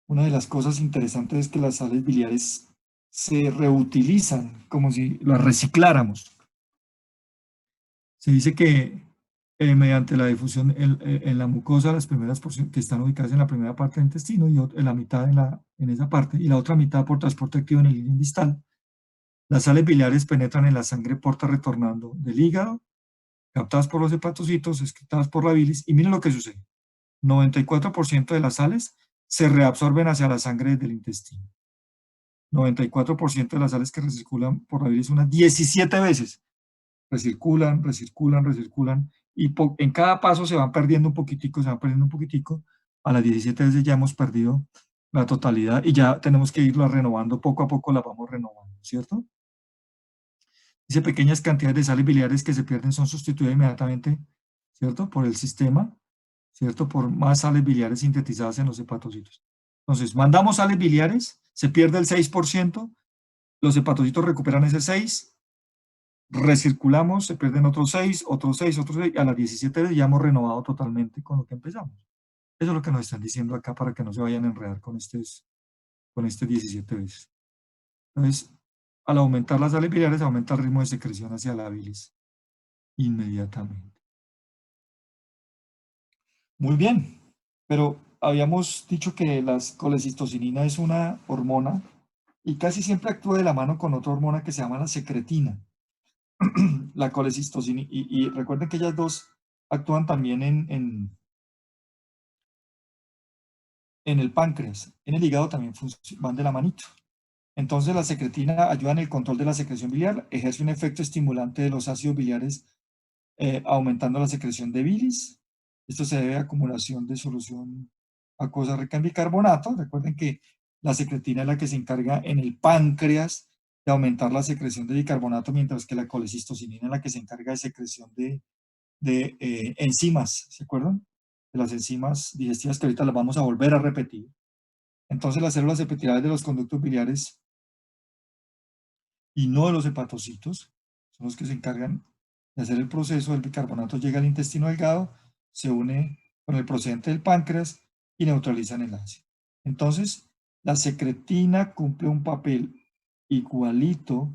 Una de las cosas interesantes es que las sales biliares se reutilizan como si las recicláramos. Se dice que mediante la difusión en la mucosa, las primeras porciones que están ubicadas en la primera parte del intestino y en la mitad en esa parte, y la otra mitad por transporte activo en el línea distal, las sales biliares penetran en la sangre porta retornando del hígado, captadas por los hepatocitos, excretadas por la bilis, y miren lo que sucede. 94% de las sales se reabsorben hacia la sangre del intestino. 94% de las sales que recirculan por la bilis unas 17 veces. Recirculan, recirculan, recirculan, y en cada paso se van perdiendo un poquitico, se van perdiendo un poquitico. A las 17 veces ya hemos perdido la totalidad y ya tenemos que irla renovando, poco a poco la vamos renovando, ¿cierto? Dice, pequeñas cantidades de sales biliares que se pierden son sustituidas inmediatamente, ¿cierto? Por el sistema, ¿cierto? Por más sales biliares sintetizadas en los hepatocitos. Entonces, mandamos sales biliares, se pierde el 6%, los hepatocitos recuperan ese 6%, recirculamos, se pierden otros 6, otros 6, otros 6, y a las 17 veces ya hemos renovado totalmente con lo que empezamos. Eso es lo que nos están diciendo acá para que no se vayan a enredar con este 17 veces. Entonces, al aumentar las sales biliares, aumenta el ritmo de secreción hacia la bilis inmediatamente. Muy bien, pero habíamos dicho que la colecistocinina es una hormona y casi siempre actúa de la mano con otra hormona que se llama la secretina. La colecistocina, y recuerden que ellas dos actúan también en el páncreas, en el hígado también van de la manito. Entonces la secretina ayuda en el control de la secreción biliar, ejerce un efecto estimulante de los ácidos biliares, aumentando la secreción de bilis. Esto se debe a acumulación de solución acuosa rica en bicarbonato. Recuerden que la secretina es la que se encarga en el páncreas de aumentar la secreción de bicarbonato, mientras que la colecistocinina es la que se encarga de secreción de enzimas, ¿se acuerdan? De las enzimas digestivas que ahorita las vamos a volver a repetir. Entonces las células epiteliales de los conductos biliares y no de los hepatocitos son los que se encargan de hacer el proceso. El bicarbonato llega al intestino delgado, se une con el procedente del páncreas y neutraliza el enlace. Entonces, la secretina cumple un papel igualito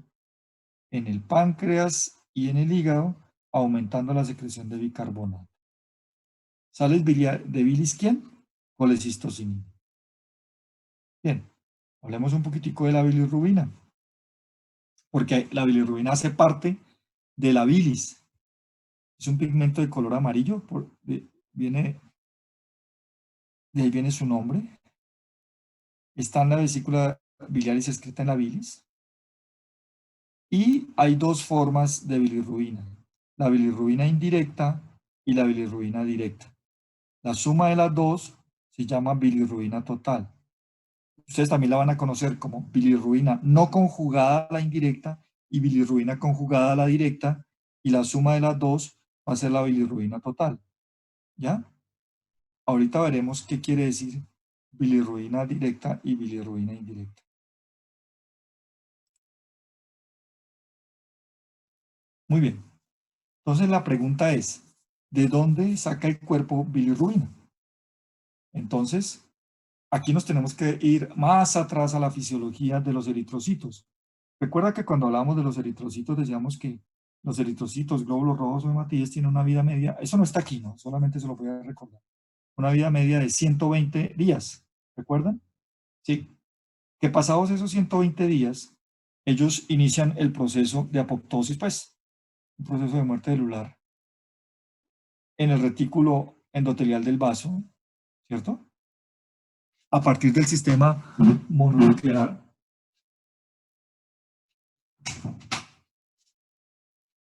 en el páncreas y en el hígado, aumentando la secreción de bicarbonato. ¿Sales de bilis quién? Colecistocinina. Bien, hablemos un poquitico de la bilirrubina, porque la bilirrubina hace parte de la bilis. Es un pigmento de color amarillo, de ahí viene su nombre. Está en la vesícula biliar y se excreta en la bilis. Y hay dos formas de bilirrubina: la bilirrubina indirecta y la bilirrubina directa. La suma de las dos se llama bilirrubina total. Ustedes también la van a conocer como bilirrubina no conjugada a la indirecta y bilirrubina conjugada a la directa, y la suma de las dos va a ser la bilirrubina total. ¿Ya? Ahorita veremos qué quiere decir bilirrubina directa y bilirrubina indirecta. Muy bien. Entonces la pregunta es, ¿de dónde saca el cuerpo bilirrubina? Entonces, aquí nos tenemos que ir más atrás a la fisiología de los eritrocitos. Recuerda que cuando hablamos de los eritrocitos decíamos que los eritrocitos, glóbulos rojos o hematíes tienen una vida media, eso no está aquí, ¿no? Solamente se lo voy a recordar. Una vida media de 120 días, ¿recuerdan? Sí. Que pasados esos 120 días, ellos inician el proceso de apoptosis, pues, un proceso de muerte celular en el retículo endotelial del vaso, ¿cierto? A partir del sistema mononuclear,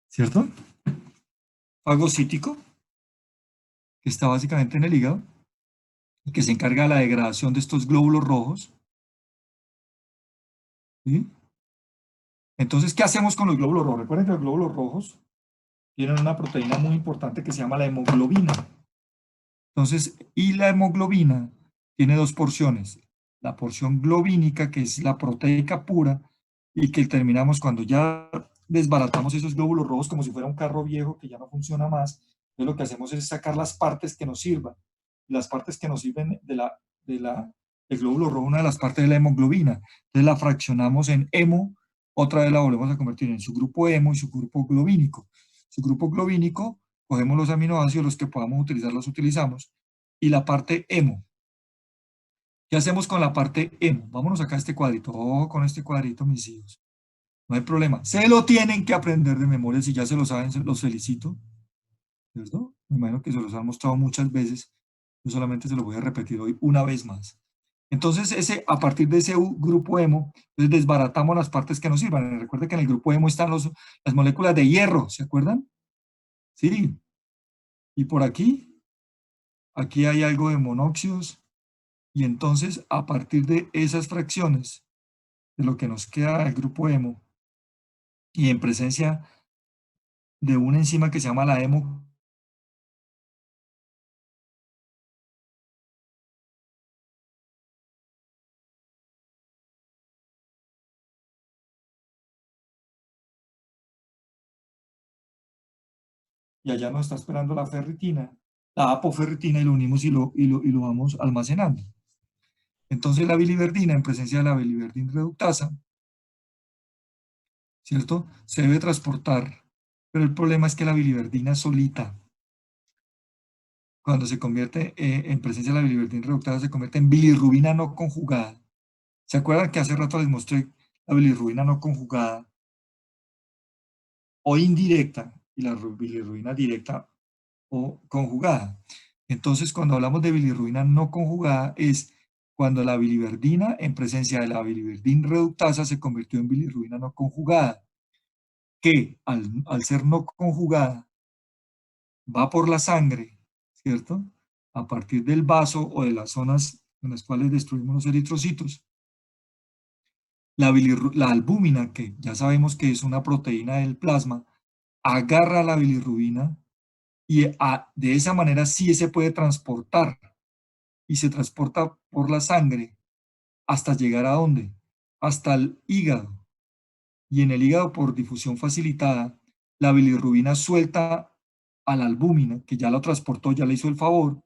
¿cierto? Fagocítico, que está básicamente en el hígado, y que se encarga de la degradación de estos glóbulos rojos. ¿Sí? Entonces, ¿qué hacemos con los glóbulos rojos? Recuerden que los glóbulos rojos tienen una proteína muy importante que se llama la hemoglobina. Entonces, y la hemoglobina tiene dos porciones: la porción globínica, que es la proteica pura, y que terminamos cuando ya desbaratamos esos glóbulos rojos como si fuera un carro viejo que ya no funciona más. Entonces lo que hacemos es sacar las partes que nos sirvan. Las partes que nos sirven del glóbulo rojo, una de las partes de la hemoglobina. Entonces la fraccionamos en hemo, otra vez la volvemos a convertir en su grupo hemo y su grupo globínico. Su grupo globínico, cogemos los aminoácidos, los que podamos utilizar los utilizamos, y la parte hemo. ¿Qué hacemos con la parte hemo? Vámonos acá a este cuadrito. Ojo con este cuadrito, mis hijos. No hay problema. Se lo tienen que aprender de memoria. Si ya se lo saben, los felicito. ¿Cierto? Me imagino que se los han mostrado muchas veces. Yo solamente se lo voy a repetir hoy una vez más. Entonces, a partir de ese grupo hemo, entonces desbaratamos las partes que nos sirvan. Recuerden que en el grupo hemo están las moléculas de hierro, ¿se acuerdan? Sí. Y por aquí hay algo de monóxidos. Y entonces, a partir de esas fracciones, de lo que nos queda del grupo hemo, y en presencia de una enzima que se llama la hemo, y allá nos está esperando la ferritina, la apoferritina, y lo unimos y lo vamos almacenando. Entonces la biliverdina, en presencia de la biliverdina reductasa, ¿cierto? Se debe transportar, pero el problema es que la biliverdina solita, cuando se convierte en presencia de la biliverdina reductasa, se convierte en bilirrubina no conjugada. ¿Se acuerdan que hace rato les mostré la bilirrubina no conjugada o indirecta y la bilirrubina directa o conjugada? Entonces, cuando hablamos de bilirrubina no conjugada, es cuando la biliverdina, en presencia de la biliverdina reductasa, se convirtió en bilirrubina no conjugada, que al ser no conjugada, va por la sangre, ¿cierto? a partir del vaso o de las zonas en las cuales destruimos los eritrocitos, la albúmina, que ya sabemos que es una proteína del plasma, agarra la bilirrubina y de esa manera sí se puede transportar y se transporta por la sangre hasta llegar a ¿dónde? Hasta el hígado. Y en el hígado, por difusión facilitada, la bilirrubina suelta a la albúmina, que ya lo transportó, ya le hizo el favor,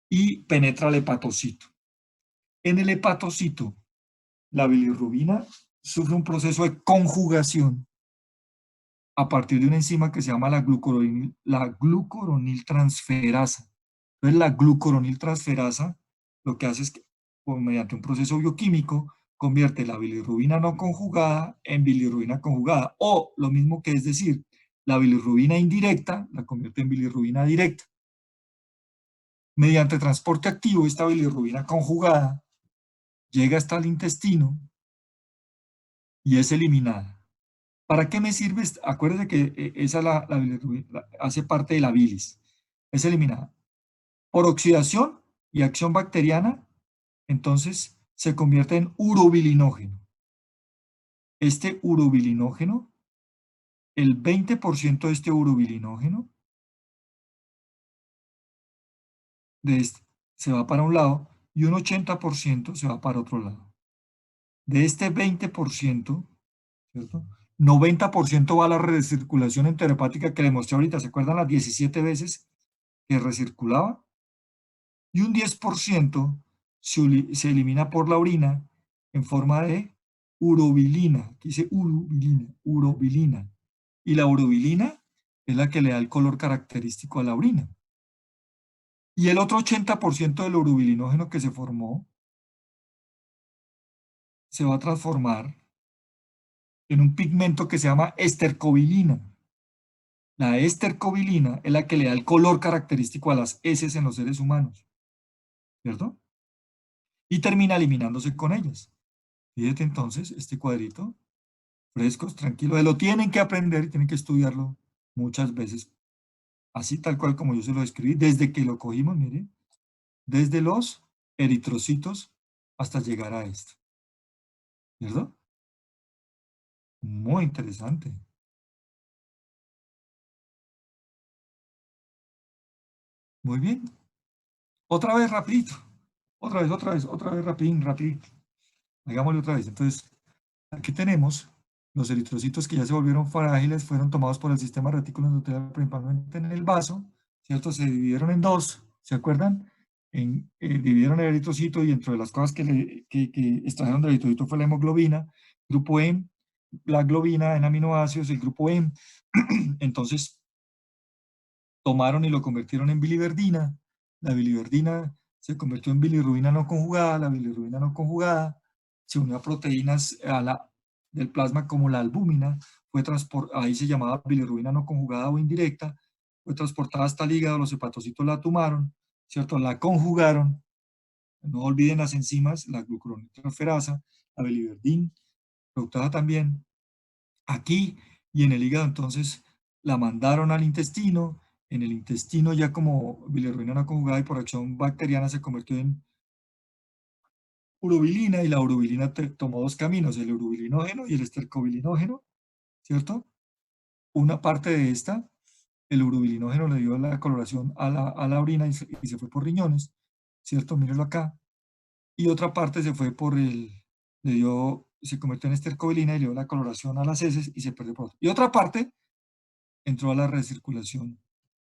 y penetra el hepatocito. En el hepatocito, la bilirrubina sufre un proceso de conjugación a partir de una enzima que se llama la glucoroniltransferasa. Entonces, la glucoroniltransferasa lo que hace es que, mediante un proceso bioquímico, convierte la bilirrubina no conjugada en bilirrubina conjugada, o lo mismo que es decir, la bilirrubina indirecta la convierte en bilirrubina directa. Mediante transporte activo, esta bilirrubina conjugada llega hasta el intestino y es eliminada. ¿Para qué me sirve? Acuérdense que esa la bilirrubina hace parte de la bilis. Es eliminada por oxidación y acción bacteriana, entonces se convierte en urobilinógeno. Este urobilinógeno, el 20% de este urobilinógeno se va para un lado y un 80% se va para otro lado. De este 20%, ¿cierto? 90% va a la recirculación enterohepática que le mostré ahorita. ¿Se acuerdan las 17 veces que recirculaba? Y un 10% se elimina por la orina en forma de urobilina. Aquí dice urobilina, urobilina. Y la urobilina es la que le da el color característico a la orina. Y el otro 80% del urobilinógeno que se formó se va a transformar en un pigmento que se llama estercobilina. La estercobilina es la que le da el color característico a las heces en los seres humanos, ¿cierto? Y termina eliminándose con ellas. Fíjate entonces, este cuadrito, frescos, tranquilos, lo tienen que aprender y tienen que estudiarlo muchas veces, así tal cual como yo se lo escribí, desde que lo cogimos, mire, desde los eritrocitos hasta llegar a esto, ¿cierto? Muy interesante. Muy bien. Otra vez rapidito. Otra vez rapidín, rapidito. Hagámosle otra vez. Entonces, aquí tenemos los eritrocitos que ya se volvieron frágiles, fueron tomados por el sistema retículo endotelial principalmente en el vaso, ¿cierto? Se dividieron en dos, ¿se acuerdan? Dividieron el eritrocito y entre las cosas que extrajeron del eritrocito fue la hemoglobina, grupo E, la globina en aminoácidos, el grupo E. Entonces, tomaron y lo convirtieron en biliverdina. La biliverdina se convirtió en bilirrubina no conjugada. La bilirrubina no conjugada se unió a proteínas del plasma como la albúmina. Ahí se llamaba bilirrubina no conjugada o indirecta. Fue transportada hasta el hígado, los hepatocitos la tomaron, ¿cierto? La conjugaron. No olviden las enzimas, la glucoroniltransferasa, la biliverdina, fructasa también. Aquí y en el hígado entonces la mandaron al intestino. En el intestino ya como bilirrubina no conjugada y por acción bacteriana se convirtió en urobilina y la urobilina tomó dos caminos, el urobilinógeno y el estercobilinógeno, ¿cierto? Una parte de esta, el urobilinógeno le dio la coloración a la orina y se fue por riñones, ¿cierto? Mírenlo acá. Y otra parte se fue se convirtió en estercobilina y le dio la coloración a las heces y se perdió por otro. Y otra parte entró a la recirculación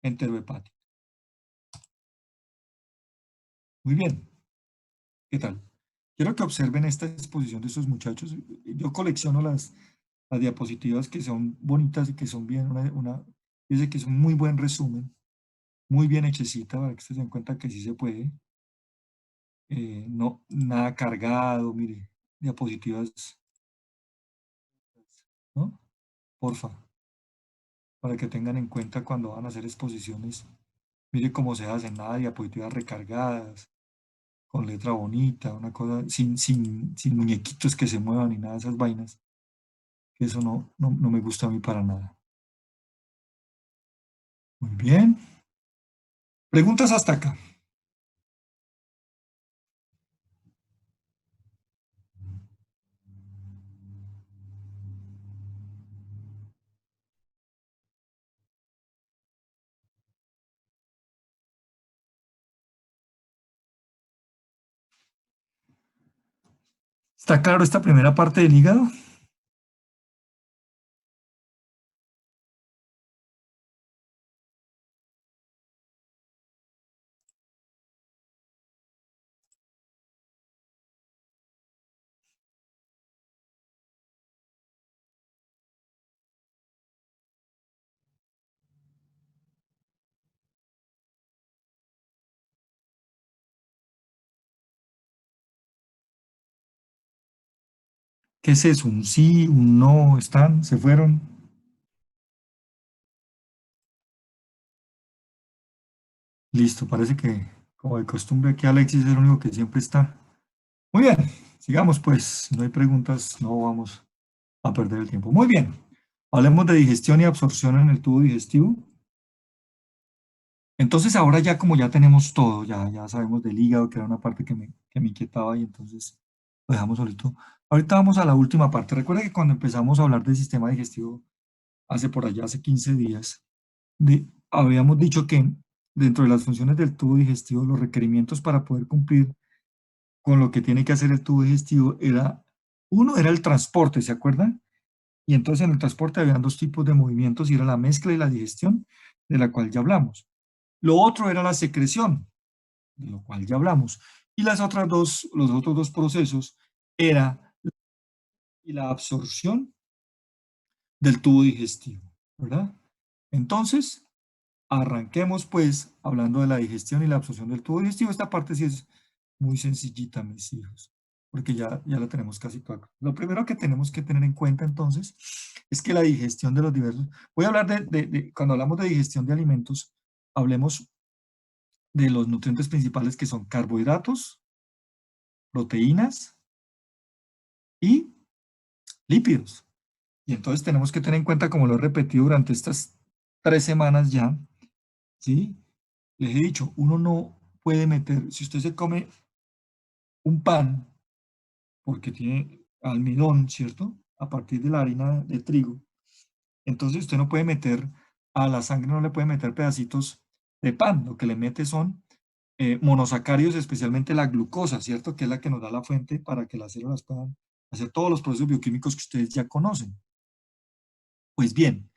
enterohepática. Muy bien, ¿qué tal? Quiero que observen esta exposición de estos muchachos. Yo colecciono las diapositivas que son bonitas y que son bien, dice que es un muy buen resumen, muy bien hechecita para que se den cuenta que sí se puede. No, nada cargado, mire, diapositivas, ¿no? Porfa, para que tengan en cuenta cuando van a hacer exposiciones. Mire cómo se hacen, nada de diapositivas recargadas, con letra bonita, una cosa, sin muñequitos que se muevan ni nada de esas vainas. Eso no me gusta a mí para nada. Muy bien. Preguntas hasta acá. ¿Está claro esta primera parte del hígado? ¿Qué es eso? ¿Un sí, un no? ¿Están? ¿Se fueron? Listo, parece que, como de costumbre, aquí Alexis es el único que siempre está. Muy bien, sigamos pues. Si no hay preguntas, no vamos a perder el tiempo. Muy bien, hablemos de digestión y absorción en el tubo digestivo. Entonces, ahora ya como ya tenemos todo, ya sabemos del hígado, que era una parte que me inquietaba y entonces lo dejamos solito. Ahorita vamos a la última parte. Recuerda que cuando empezamos a hablar del sistema digestivo, hace por allá, hace 15 días, habíamos dicho que dentro de las funciones del tubo digestivo, los requerimientos para poder cumplir con lo que tiene que hacer el tubo digestivo uno era el transporte, ¿se acuerdan? Y entonces en el transporte habían dos tipos de movimientos y era la mezcla y la digestión, de la cual ya hablamos. Lo otro era la secreción, de lo cual ya hablamos. Y los otros dos procesos era la absorción del tubo digestivo, ¿verdad? Entonces, arranquemos pues hablando de la digestión y la absorción del tubo digestivo. Esta parte sí es muy sencillita, mis hijos, porque ya la tenemos casi toda. Lo primero que tenemos que tener en cuenta entonces es que la digestión de los diversos... Voy a hablar cuando hablamos de digestión de alimentos, hablemos de los nutrientes principales que son carbohidratos, proteínas y lípidos. Y entonces tenemos que tener en cuenta, como lo he repetido durante estas 3 semanas ya, ¿sí? Les he dicho, uno no puede meter, si usted se come un pan, porque tiene almidón, ¿cierto? A partir de la harina de trigo, entonces usted no puede meter, a la sangre no le puede meter pedacitos de pan, lo que le mete son monosacáridos, especialmente la glucosa, ¿cierto? Que es la que nos da la fuente para que las células puedan hacer todos los procesos bioquímicos que ustedes ya conocen. Pues bien,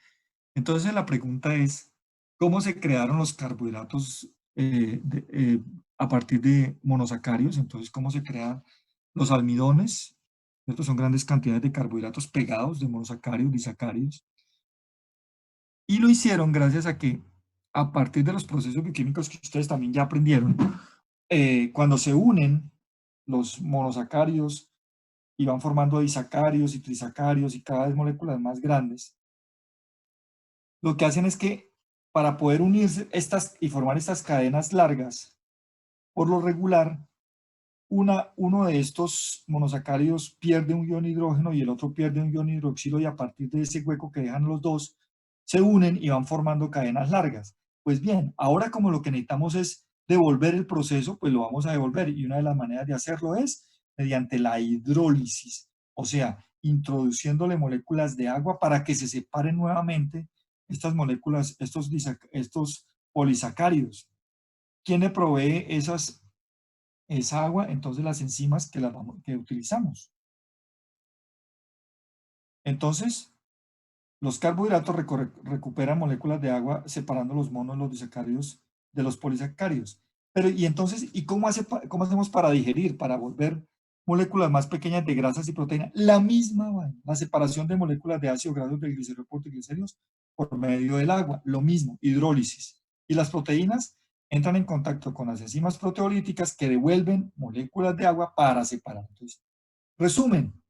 entonces la pregunta es, ¿cómo se crearon los carbohidratos a partir de monosacáridos? Entonces, ¿cómo se crean los almidones? Estos son grandes cantidades de carbohidratos pegados de monosacáridos, disacáridos. Y lo hicieron gracias a que, a partir de los procesos bioquímicos que ustedes también ya aprendieron, cuando se unen los monosacáridos y van formando disacáridos y trisacáridos y cada vez moléculas más grandes, lo que hacen es que para poder unirse estas y formar estas cadenas largas, por lo regular, uno de estos monosacáridos pierde un ion hidrógeno y el otro pierde un ion hidroxilo y a partir de ese hueco que dejan los dos, se unen y van formando cadenas largas. Pues bien, ahora como lo que necesitamos es devolver el proceso, pues lo vamos a devolver y una de las maneras de hacerlo es mediante la hidrólisis, o sea, introduciéndole moléculas de agua para que se separen nuevamente estas moléculas, estos polisacáridos. ¿Quién le provee esa agua? Entonces las enzimas que utilizamos. Entonces, los carbohidratos recuperan moléculas de agua separando los monos, los disacáridos de los polisacáridos. Pero, y entonces, ¿y cómo hacemos para digerir, para volver moléculas más pequeñas de grasas y proteínas? La misma vaina, la separación de moléculas de ácido grasos de glicerol por triglicéridos por medio del agua, lo mismo, hidrólisis. Y las proteínas entran en contacto con las enzimas proteolíticas que devuelven moléculas de agua para separar. Entonces, resumen,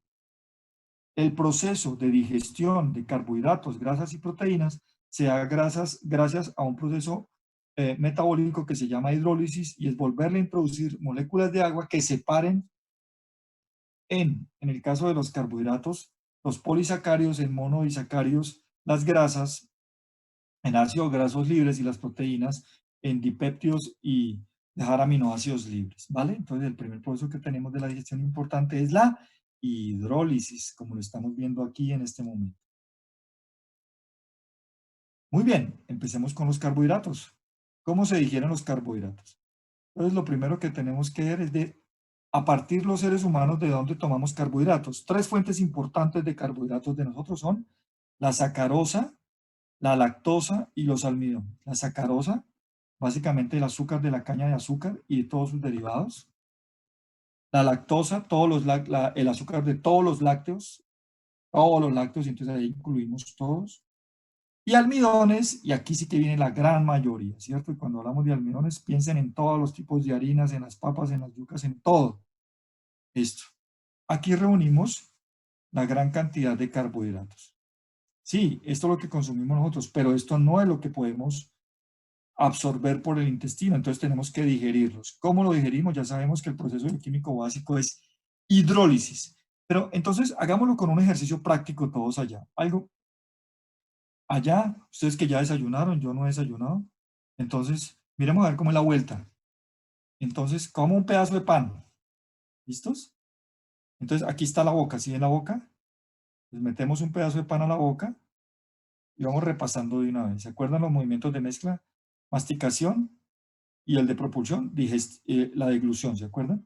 el proceso de digestión de carbohidratos, grasas y proteínas se da gracias a un proceso metabólico que se llama hidrólisis y es volverle a introducir moléculas de agua que separen en el caso de los carbohidratos, los polisacáridos, en monodisacáridos, las grasas, en ácidos grasos libres y las proteínas en dipéptidos y dejar aminoácidos libres, ¿vale? Entonces el primer proceso que tenemos de la digestión importante es la hidrólisis, como lo estamos viendo aquí en este momento. Muy bien, empecemos con los carbohidratos. ¿Cómo se digieren los carbohidratos? Entonces lo primero que tenemos que ver es a partir los seres humanos de dónde tomamos carbohidratos. Tres fuentes importantes de carbohidratos de nosotros son la sacarosa, la lactosa y los almidones. La sacarosa, básicamente el azúcar de la caña de azúcar y de todos sus derivados. La lactosa, el azúcar de todos los lácteos, entonces ahí incluimos todos. Y almidones, y aquí sí que viene la gran mayoría, ¿cierto? Y cuando hablamos de almidones, piensen en todos los tipos de harinas, en las papas, en las yucas, en todo esto. Aquí reunimos la gran cantidad de carbohidratos. Sí, esto es lo que consumimos nosotros, pero esto no es lo que podemos absorber por el intestino, entonces tenemos que digerirlos. ¿Cómo lo digerimos? Ya sabemos que el proceso químico básico es hidrólisis, pero entonces hagámoslo con un ejercicio práctico todos allá. Algo allá, ustedes que ya desayunaron, yo no he desayunado, entonces miremos a ver cómo es la vuelta. Entonces, como un pedazo de pan, ¿listos? Entonces aquí está la boca, ¿sí ven la boca? Les metemos un pedazo de pan a la boca y vamos repasando de una vez. ¿Se acuerdan los movimientos de mezcla? Masticación y el de propulsión, la deglución, ¿se acuerdan?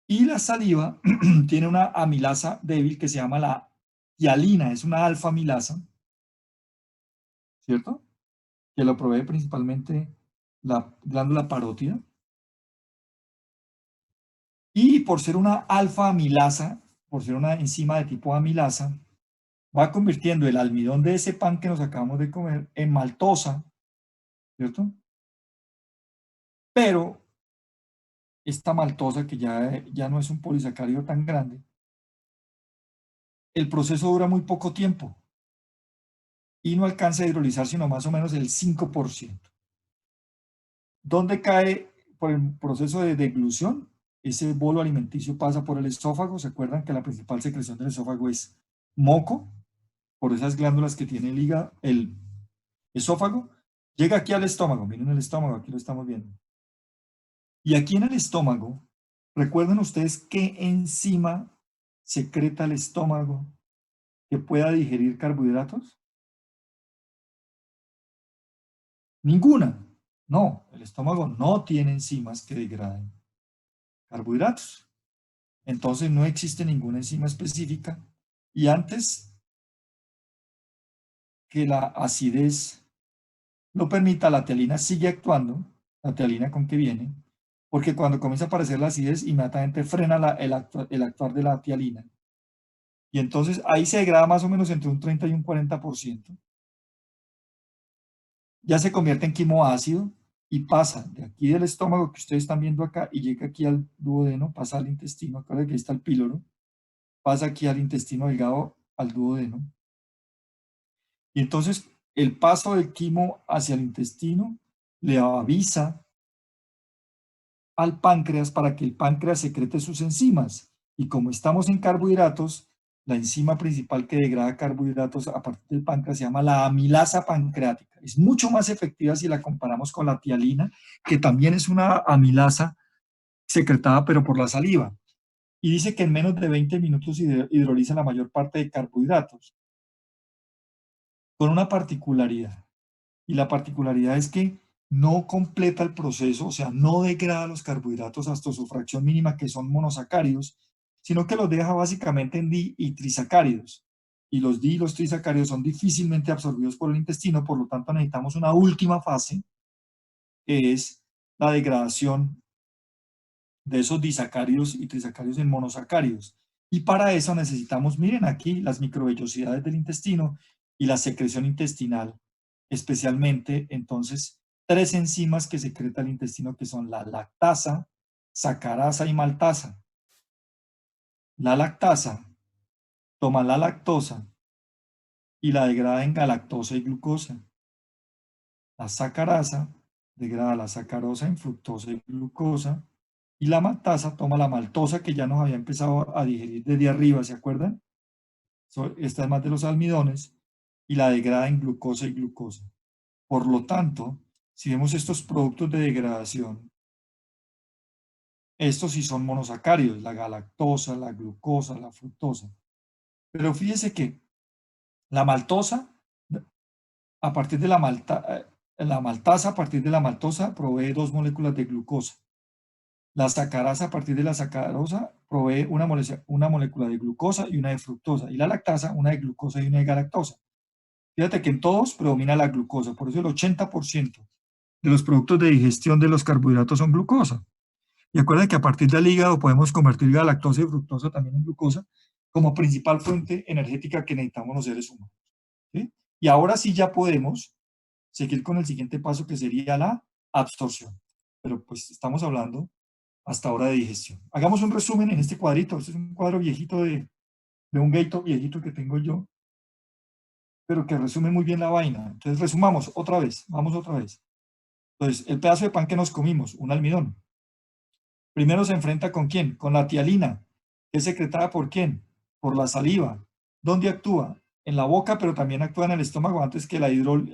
Y la saliva tiene una amilasa débil que se llama la hialina, es una alfa-amilasa, ¿cierto? Que lo provee principalmente la glándula parótida. Y por ser una alfa-amilasa, por ser una enzima de tipo amilasa, va convirtiendo el almidón de ese pan que nos acabamos de comer en maltosa, ¿cierto? Pero esta maltosa, que ya no es un polisacárido tan grande, el proceso dura muy poco tiempo y no alcanza a hidrolizar sino más o menos el 5%. ¿Dónde cae por el proceso de deglución? Ese bolo alimenticio pasa por el esófago. ¿Se acuerdan que la principal secreción del esófago es moco? Por esas glándulas que tiene el esófago. Llega aquí al estómago. Miren el estómago, aquí lo estamos viendo. Y aquí en el estómago, ¿recuerdan ustedes qué enzima secreta el estómago que pueda digerir carbohidratos? Ninguna. No, el estómago no tiene enzimas que degraden carbohidratos. Entonces no existe ninguna enzima específica. Y antes que la acidez lo permita, la tealina sigue actuando, la tealina con que viene, porque cuando comienza a aparecer la acidez, inmediatamente frena el actuar de la tialina. Y entonces ahí se degrada más o menos entre un 30 y un 40%. Ya se convierte en quimoácido y pasa de aquí del estómago que ustedes están viendo acá y llega aquí al duodeno, pasa al intestino, acá que está el píloro, pasa aquí al intestino delgado, al duodeno. Y entonces el paso del quimo hacia el intestino le avisa al páncreas para que el páncreas secrete sus enzimas. Y como estamos en carbohidratos, la enzima principal que degrada carbohidratos a partir del páncreas se llama la amilasa pancreática. Es mucho más efectiva si la comparamos con la tialina, que también es una amilasa secretada pero por la saliva. Y dice que en menos de 20 minutos hidroliza la mayor parte de carbohidratos, con una particularidad. Y la particularidad es que no completa el proceso, o sea, no degrada los carbohidratos hasta su fracción mínima, que son monosacáridos, sino que los deja básicamente en di y trisacáridos. Y los di y los trisacáridos son difícilmente absorbidos por el intestino, por lo tanto necesitamos una última fase, que es la degradación de esos disacáridos y trisacáridos en monosacáridos. Y para eso necesitamos, miren aquí, las microvellosidades del intestino y la secreción intestinal, especialmente entonces tres enzimas que secreta el intestino, que son la lactasa, sacarasa y maltasa. La lactasa toma la lactosa y la degrada en galactosa y glucosa. La sacarasa degrada la sacarosa en fructosa y glucosa. Y la maltasa toma la maltosa que ya nos había empezado a digerir desde arriba, ¿se acuerdan? Esta es más de los almidones y la degrada en glucosa y glucosa. Por lo tanto, si vemos estos productos de degradación, estos sí son monosacáridos, la galactosa, la glucosa, la fructosa. Pero fíjese que la maltosa, a partir de la maltasa, a partir de la maltosa, provee dos moléculas de glucosa. La sacarasa a partir de la sacarosa provee una molécula de glucosa y una de fructosa, y la lactasa una de glucosa y una de galactosa. Fíjate que en todos predomina la glucosa, por eso el 80% de los productos de digestión de los carbohidratos son glucosa. Y acuerden que a partir del hígado podemos convertir galactosa y fructosa también en glucosa como principal fuente energética que necesitamos los seres humanos. ¿Sí? Y ahora sí ya podemos seguir con el siguiente paso, que sería la absorción. Pero pues estamos hablando hasta ahora de digestión. Hagamos un resumen en este cuadrito. Este es un cuadro viejito de un gato viejito que tengo yo, pero que resume muy bien la vaina. Entonces resumamos otra vez, vamos otra vez. Entonces, el pedazo de pan que nos comimos, un almidón. Primero se enfrenta ¿con quién? Con la tialina, que es secretada ¿por quién? Por la saliva. ¿Dónde actúa? En la boca, pero también actúa en el estómago antes que,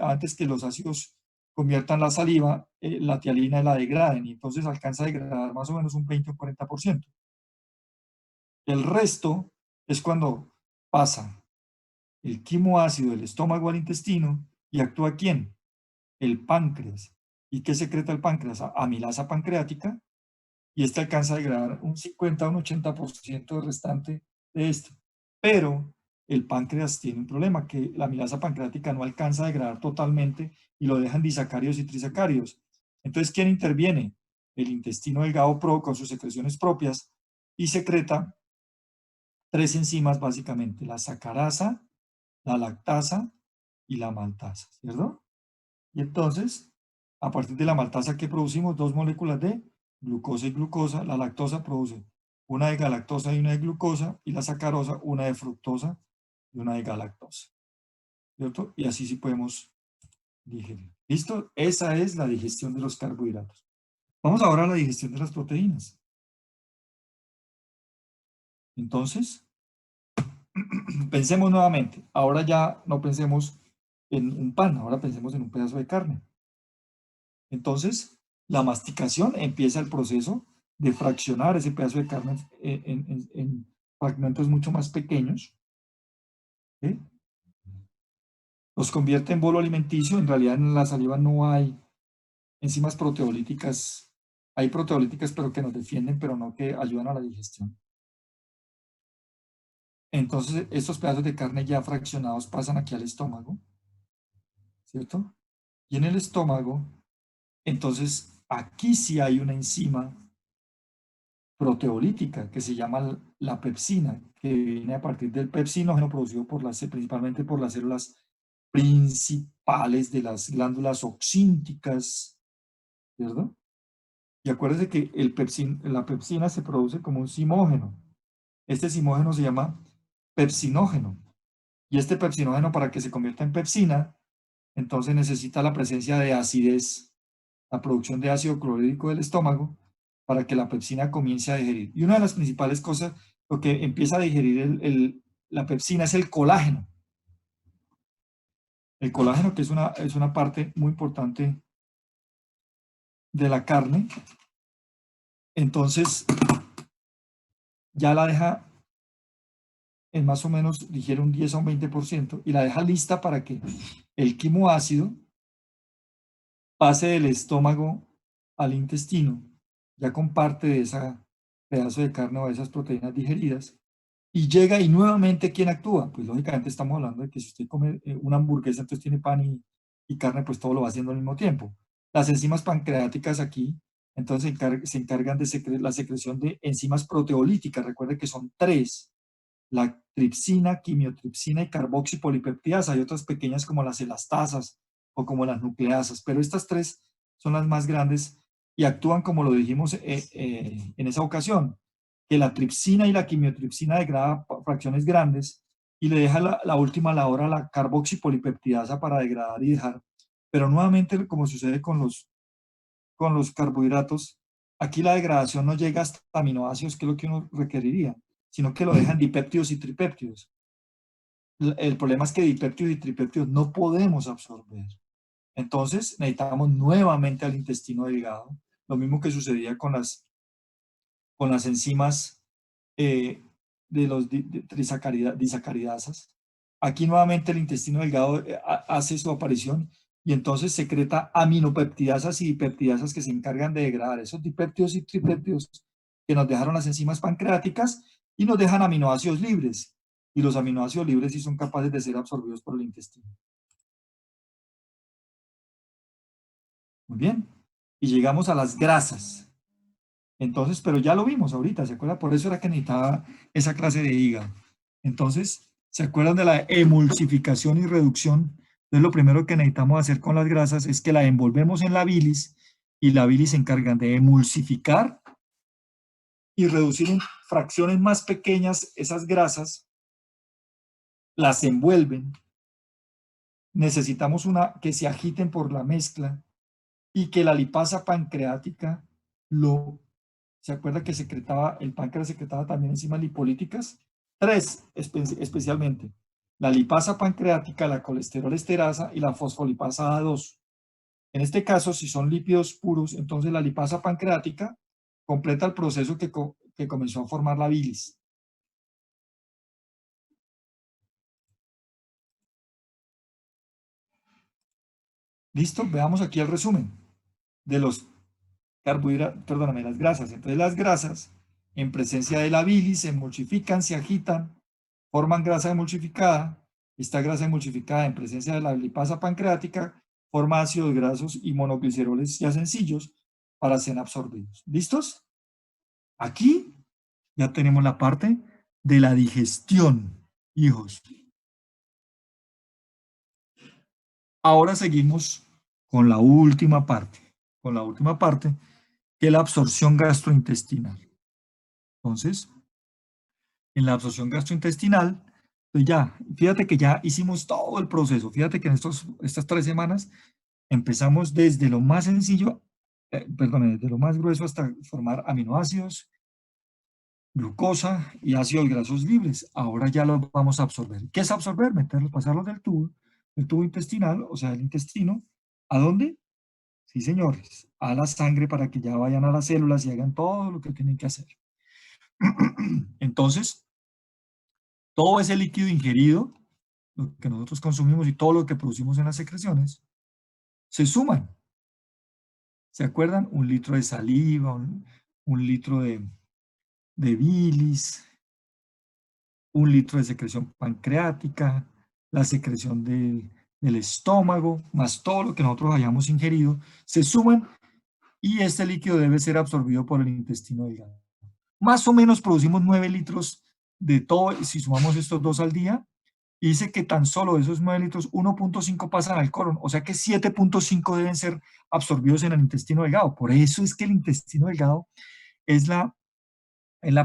antes que los ácidos conviertan la saliva, la tialina la degraden, y entonces alcanza a degradar más o menos un 20 o 40%. El resto es cuando pasa el quimoácido del estómago al intestino y actúa ¿quién? El páncreas. ¿Y qué secreta el páncreas? Amilasa pancreática, y este alcanza a degradar un 50 a un 80% restante de esto. Pero el páncreas tiene un problema, que la amilasa pancreática no alcanza a degradar totalmente y lo dejan disacáridos y trisacáridos. Entonces, ¿quién interviene? El intestino delgado con sus secreciones propias y secreta 3 enzimas básicamente: la sacarasa, la lactasa y la maltasa, ¿cierto? Y entonces, a partir de la maltasa, ¿qué producimos? 2 moléculas de glucosa y glucosa. La lactosa produce una de galactosa y una de glucosa, y la sacarosa una de fructosa y una de galactosa, ¿cierto? Y así sí podemos digerir. ¿Listo? Esa es la digestión de los carbohidratos. Vamos ahora a la digestión de las proteínas. Entonces, pensemos nuevamente. Ahora ya no pensemos en un pan, ahora pensemos en un pedazo de carne. Entonces, la masticación empieza el proceso de fraccionar ese pedazo de carne en fragmentos mucho más pequeños. ¿Sí? Los convierte en bolo alimenticio. En realidad en la saliva no hay enzimas proteolíticas. Hay proteolíticas, pero que nos defienden, pero no que ayudan a la digestión. Entonces, estos pedazos de carne ya fraccionados pasan aquí al estómago, ¿cierto? Y en el estómago, entonces, aquí sí hay una enzima proteolítica que se llama la pepsina, que viene a partir del pepsinógeno producido principalmente por las células principales de las glándulas oxínticas, ¿cierto? Y acuérdense que la pepsina se produce como un zimógeno. Este zimógeno se llama pepsinógeno. Y este pepsinógeno, para que se convierta en pepsina, entonces necesita la presencia de acidez, la producción de ácido clorhídrico del estómago, para que la pepsina comience a digerir. Y una de las principales cosas, lo que empieza a digerir la pepsina es el colágeno. El colágeno, que es una parte muy importante de la carne, entonces ya la deja en más o menos, digiere un 10 a un 20%, y la deja lista para que el quimoácido pase del estómago al intestino, ya con parte de ese pedazo de carne o de esas proteínas digeridas, y llega y nuevamente ¿quién actúa? Pues lógicamente estamos hablando de que si usted come una hamburguesa, entonces tiene pan y carne, pues todo lo va haciendo al mismo tiempo. Las enzimas pancreáticas aquí, entonces se encargan de la secreción de enzimas proteolíticas. Recuerde que son 3: la tripsina, quimiotripsina y carboxipolipeptidasa. Hay otras pequeñas como las elastasas o como las nucleasas, pero estas 3 son las más grandes y actúan como lo dijimos en esa ocasión, que la tripsina y la quimiotripsina degrada fracciones grandes y le deja la última labor a la carboxipolipeptidasa para degradar y dejar. Pero nuevamente, como sucede con los carbohidratos, aquí la degradación no llega hasta aminoácidos, que es lo que uno requeriría, sino que lo dejan dipéptidos y tripéptidos. El problema es que dipéptidos y tripéptidos no podemos absorber. Entonces necesitamos nuevamente al intestino delgado, lo mismo que sucedía con las enzimas de los disacaridasas. Aquí nuevamente el intestino delgado hace su aparición y entonces secreta aminopeptidasas y dipeptidasas que se encargan de degradar esos dipéptidos y tripéptidos que nos dejaron las enzimas pancreáticas y nos dejan aminoácidos libres. Y los aminoácidos libres sí son capaces de ser absorbidos por el intestino. Muy bien. Y llegamos a las grasas. Entonces, pero ya lo vimos ahorita, ¿se acuerdan? Por eso era que necesitaba esa clase de hígado. Entonces, ¿se acuerdan de la emulsificación y reducción? Entonces, lo primero que necesitamos hacer con las grasas es que la envolvemos en la bilis y la bilis se encarga de emulsificar y reducir en fracciones más pequeñas esas grasas, las envuelven. Necesitamos que se agiten por la mezcla y que la lipasa pancreática ¿se acuerda que el páncreas secretaba también enzimas lipolíticas? Tres, especialmente. La lipasa pancreática, la colesterol esterasa y la fosfolipasa A2. En este caso, si son lípidos puros, entonces la lipasa pancreática completa el proceso que comenzó a formar la bilis. ¿Listo? Veamos aquí el resumen de los las grasas. Entonces las grasas, en presencia de la bilis, se emulsifican, se agitan, forman grasa emulsificada. Esta grasa emulsificada, en presencia de la lipasa pancreática, forma ácidos grasos y monogliceroles ya sencillos para ser absorbidos. ¿Listos? Aquí ya tenemos la parte de la digestión, hijos. Ahora seguimos con la última parte, que es la absorción gastrointestinal. Entonces, en la absorción gastrointestinal, pues ya, fíjate que ya hicimos todo el proceso. Fíjate que en estas 3 semanas empezamos desde lo más sencillo, desde lo más grueso hasta formar aminoácidos, glucosa y ácidos grasos libres. Ahora ya los vamos a absorber. ¿Qué es absorber? Meterlos, pasarlos del tubo intestinal, o sea, del intestino. ¿A dónde? Sí, señores, a la sangre para que ya vayan a las células y hagan todo lo que tienen que hacer. Entonces, todo ese líquido ingerido, lo que nosotros consumimos y todo lo que producimos en las secreciones, se suman. ¿Se acuerdan? 1 litro de saliva, un litro de bilis, 1 litro de secreción pancreática, la secreción del estómago, más todo lo que nosotros hayamos ingerido, se suman y este líquido debe ser absorbido por el intestino delgado. Más o menos producimos 9 litros de todo, y si sumamos estos dos al día, y dice que tan solo de esos 9 litros, 1.5 pasan al colon, o sea que 7.5 deben ser absorbidos en el intestino delgado. Por eso es que el intestino delgado es la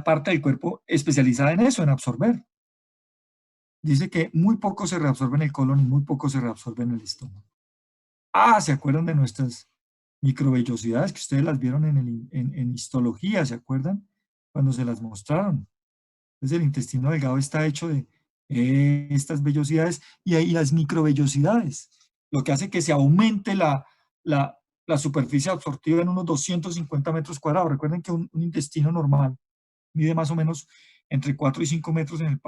parte del cuerpo especializada en eso, en absorber. Dice que muy poco se reabsorbe en el colon y muy poco se reabsorbe en el estómago. Ah, ¿se acuerdan de nuestras microvellosidades que ustedes las vieron en histología? ¿Se acuerdan? Cuando se las mostraron. Entonces el intestino delgado está hecho de estas vellosidades y ahí las microvellosidades, lo que hace que se aumente la superficie absortiva en unos 250 metros cuadrados. Recuerden que un intestino normal mide más o menos entre 4 y 5 metros en el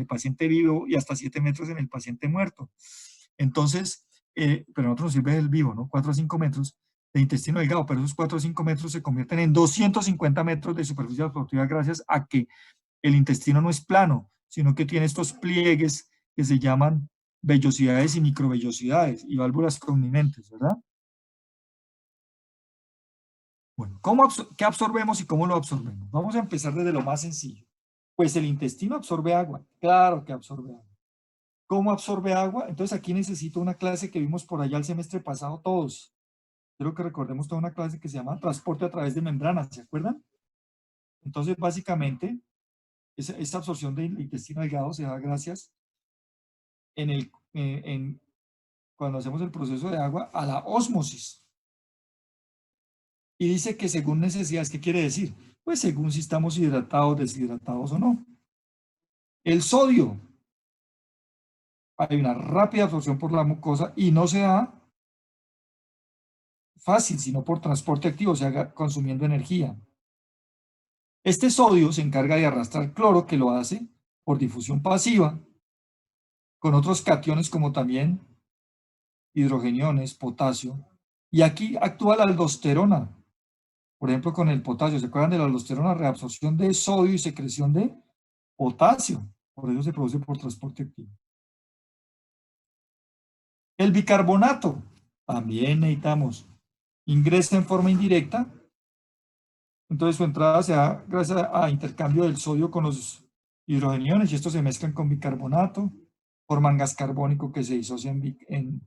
paciente vivo y hasta 7 metros en el paciente muerto. Entonces, pero a nosotros nos sirve el vivo, ¿no? 4 a 5 metros de intestino delgado, pero esos 4 o 5 metros se convierten en 250 metros de superficie absortiva gracias a que el intestino no es plano, sino que tiene estos pliegues que se llaman vellosidades y microvellosidades y válvulas conninentes, ¿verdad? Bueno, ¿qué absorbemos y cómo lo absorbemos? Vamos a empezar desde lo más sencillo. Pues el intestino absorbe agua, claro que absorbe agua. ¿Cómo absorbe agua? Entonces aquí necesito una clase que vimos por allá el semestre pasado todos. Quiero que recordemos toda una clase que se llama transporte a través de membranas, ¿se acuerdan? Entonces básicamente esta absorción del intestino delgado se da gracias cuando hacemos el proceso de agua a la ósmosis. Y dice que según necesidades, ¿qué quiere decir? Pues según si estamos hidratados, deshidratados o no. El sodio, hay una rápida absorción por la mucosa y no se da fácil, sino por transporte activo, o sea, consumiendo energía. Este sodio se encarga de arrastrar cloro, que lo hace por difusión pasiva, con otros cationes como también hidrogeniones, potasio. Y aquí actúa la aldosterona. Por ejemplo, con el potasio. ¿Se acuerdan de la aldosterona? Reabsorción de sodio y secreción de potasio. Por eso se produce por transporte activo. El bicarbonato. También necesitamos. Ingresa en forma indirecta. Entonces su entrada se da gracias a intercambio del sodio con los hidrogeniones y estos se mezclan con bicarbonato, forman gas carbónico que se disocia en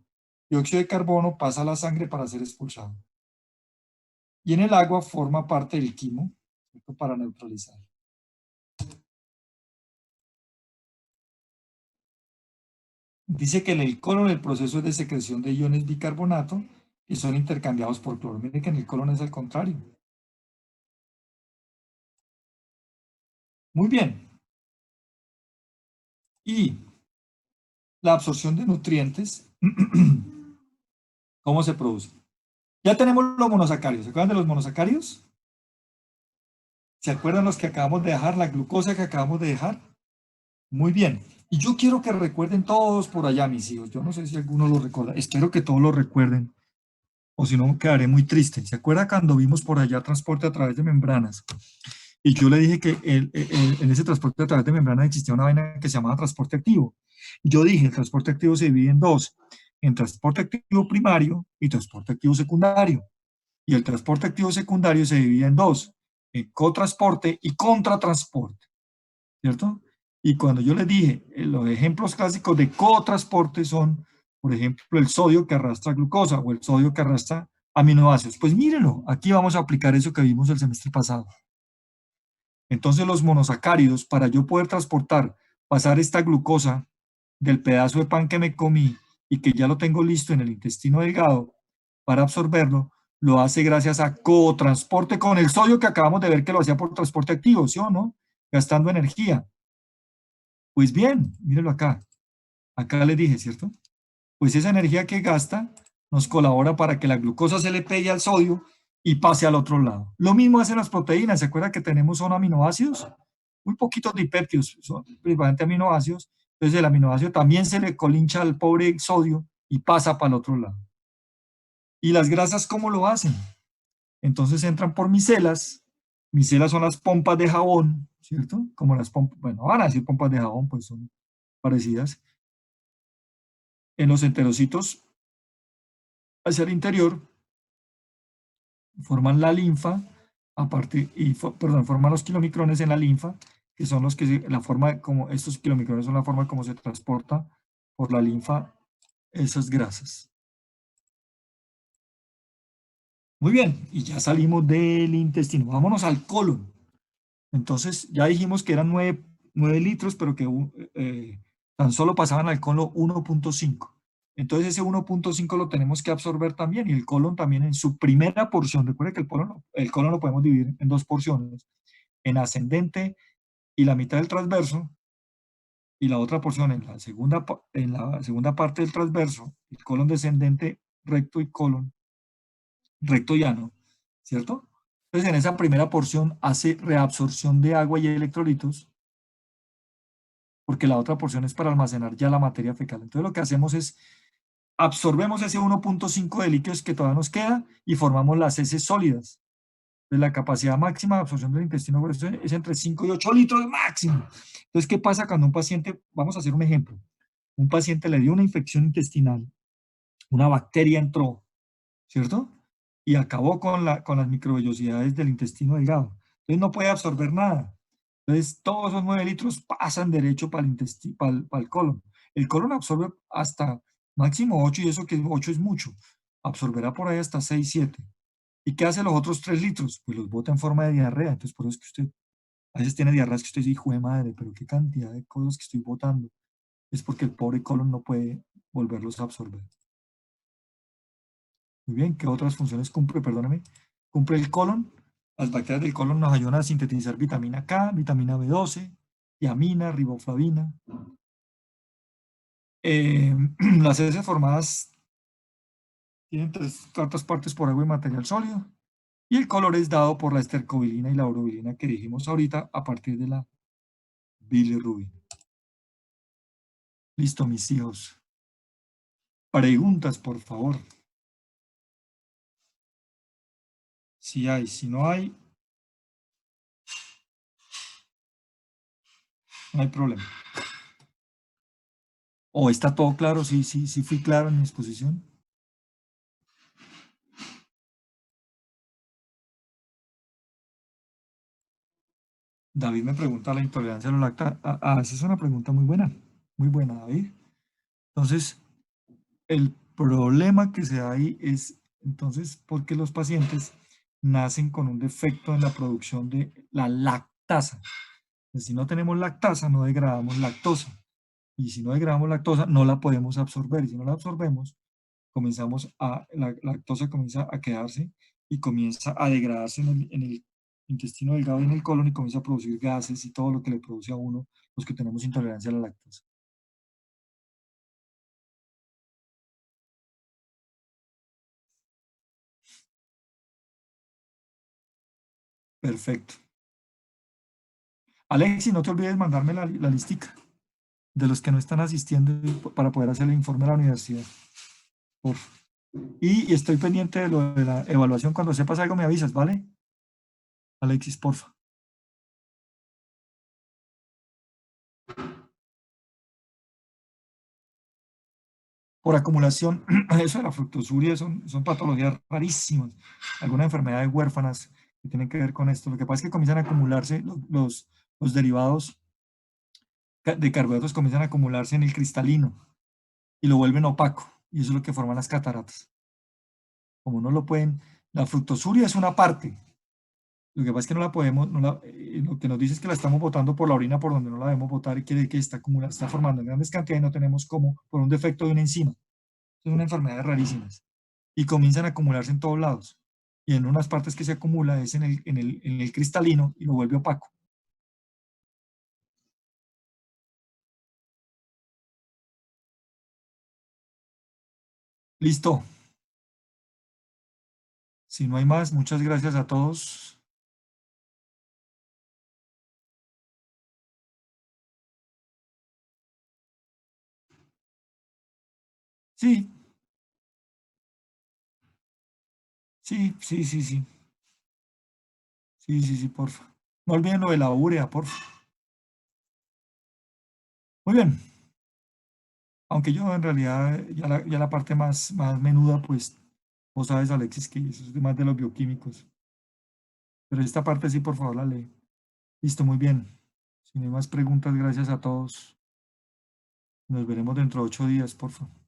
dióxido de carbono, pasa a la sangre para ser expulsado. Y en el agua forma parte del quimo, ¿cierto? Para neutralizar. Dice que en el colon el proceso es de secreción de iones bicarbonato que son intercambiados por cloro. Mire que en el colon es al contrario. Muy bien. Y la absorción de nutrientes, ¿cómo se produce? Ya tenemos los monosacáridos. ¿Se acuerdan de los monosacáridos? ¿Se acuerdan los que acabamos de dejar? La glucosa que acabamos de dejar. Muy bien. Y yo quiero que recuerden todos por allá, mis hijos. Yo no sé si alguno lo recuerda. Espero que todos lo recuerden. O si no, quedaré muy triste. ¿Se acuerda cuando vimos por allá transporte a través de membranas? Y yo le dije que en ese transporte a través de membranas existía una vaina que se llamaba transporte activo. Y yo dije, el transporte activo se divide en dos. En transporte activo primario y transporte activo secundario. Y el transporte activo secundario se divide en dos, en cotransporte y contratransporte, ¿cierto? Y cuando yo les dije, los ejemplos clásicos de cotransporte son, por ejemplo, el sodio que arrastra glucosa o el sodio que arrastra aminoácidos. Pues mírenlo, aquí vamos a aplicar eso que vimos el semestre pasado. Entonces los monosacáridos, para yo poder transportar, pasar esta glucosa del pedazo de pan que me comí y que ya lo tengo listo en el intestino delgado para absorberlo, lo hace gracias a cotransporte con el sodio que acabamos de ver que lo hacía por transporte activo, ¿sí o no? Gastando energía. Pues bien, mírenlo acá. Acá les dije, ¿cierto? Pues esa energía que gasta nos colabora para que la glucosa se le pegue al sodio y pase al otro lado. Lo mismo hacen las proteínas. ¿Se acuerda que tenemos son aminoácidos? Muy poquitos dipéptidos, son principalmente aminoácidos. Entonces el aminoácido también se le colincha al pobre sodio y pasa para el otro lado. ¿Y las grasas cómo lo hacen? Entonces entran por micelas. Micelas son las pompas de jabón, ¿cierto? Como las pompas, bueno, van a decir pompas de jabón, pues son parecidas. En los enterocitos hacia el interior forman la linfa, aparte, perdón, forman los kilomicrones en la linfa, que son los que, la forma como, estos kilomicrones son la forma como se transporta por la linfa esas grasas. Muy bien, y ya salimos del intestino. Vámonos al colon. Entonces, ya dijimos que eran 9 litros, pero que tan solo pasaban al colon 1.5. Entonces, ese 1.5 lo tenemos que absorber también, y el colon también en su primera porción. Recuerde que el colon lo podemos dividir en dos porciones, en ascendente y la mitad del transverso, y la otra porción en la segunda parte del transverso, el colon descendente, recto y colon recto llano, ¿cierto? Entonces, en esa primera porción hace reabsorción de agua y electrolitos, porque la otra porción es para almacenar ya la materia fecal. Entonces, lo que hacemos es absorbemos ese 1.5 de líquidos que todavía nos queda y formamos las heces sólidas. Entonces, la capacidad máxima de absorción del intestino grueso es entre 5 y 8 litros máximo. Entonces, ¿qué pasa cuando un paciente, vamos a hacer un ejemplo, un paciente le dio una infección intestinal, una bacteria entró, ¿cierto? Y acabó con las microvellosidades del intestino delgado. Entonces no puede absorber nada. Entonces todos esos 9 litros pasan derecho para el intestino, para el colon. El colon absorbe hasta máximo 8 y eso que 8 es mucho. Absorberá por ahí hasta 6, 7. ¿Y qué hace los otros 3 litros? Pues los bota en forma de diarrea. Entonces por eso es que usted a veces tiene diarreas que usted dice, hijo de madre, pero qué cantidad de cosas que estoy botando. Es porque el pobre colon no puede volverlos a absorber. Muy bien, ¿qué otras funciones cumple? Perdóname. Cumple el colon. Las bacterias del colon nos ayudan a sintetizar vitamina K, vitamina B12, tiamina, riboflavina. Las heces formadas tienen tres cuartas partes por agua y material sólido. Y el color es dado por la estercobilina y la urobilina que dijimos ahorita a partir de la bilirrubina. Listo, mis hijos. Preguntas, por favor. Si hay, si no hay, no hay problema. ¿O está todo claro? Sí, sí, sí fui claro en mi exposición. David me pregunta la intolerancia a la lacta. Esa es una pregunta muy buena, David. Entonces, el problema que se da ahí es, entonces, porque los pacientes nacen con un defecto en la producción de la lactasa. Pues si no tenemos lactasa, no degradamos lactosa. Y si no degradamos lactosa, no la podemos absorber. Y si no la absorbemos, la lactosa comienza a quedarse y comienza a degradarse en el intestino delgado y en el colon y comienza a producir gases y todo lo que le produce a uno los que tenemos intolerancia a la lactosa. Perfecto. Alexi, no te olvides mandarme la listica de los que no están asistiendo para poder hacer el informe a la universidad. Por favor. Y estoy pendiente de lo de la evaluación. Cuando sepas algo me avisas, ¿vale? Alexis, porfa. Por acumulación, eso de la fructosuria son patologías rarísimas. Algunas enfermedades huérfanas que tienen que ver con esto. Lo que pasa es que comienzan a acumularse los derivados de carbohidratos, comienzan a acumularse en el cristalino y lo vuelven opaco. Y eso es lo que forman las cataratas. Como no lo pueden, la fructosuria es una parte. Lo que pasa es que no la podemos, lo que nos dice es que la estamos botando por la orina por donde no la debemos botar y quiere que está acumulando, está formando en grandes cantidades y no tenemos cómo, por un defecto de una enzima. Son unas enfermedades rarísimas y comienzan a acumularse en todos lados. Y en unas partes que se acumula es en el cristalino y lo vuelve opaco. Listo. Si no hay más, muchas gracias a todos. Sí, sí, sí, sí, sí. Sí, sí, sí, porfa. No olviden lo de la urea, porfa. Muy bien. Aunque yo en realidad ya la parte más menuda, pues vos sabes, Alexis, que eso es más de los bioquímicos. Pero esta parte sí, por favor, la lee. Listo, muy bien. Si no hay más preguntas, gracias a todos. Nos veremos dentro de 8 días, por favor.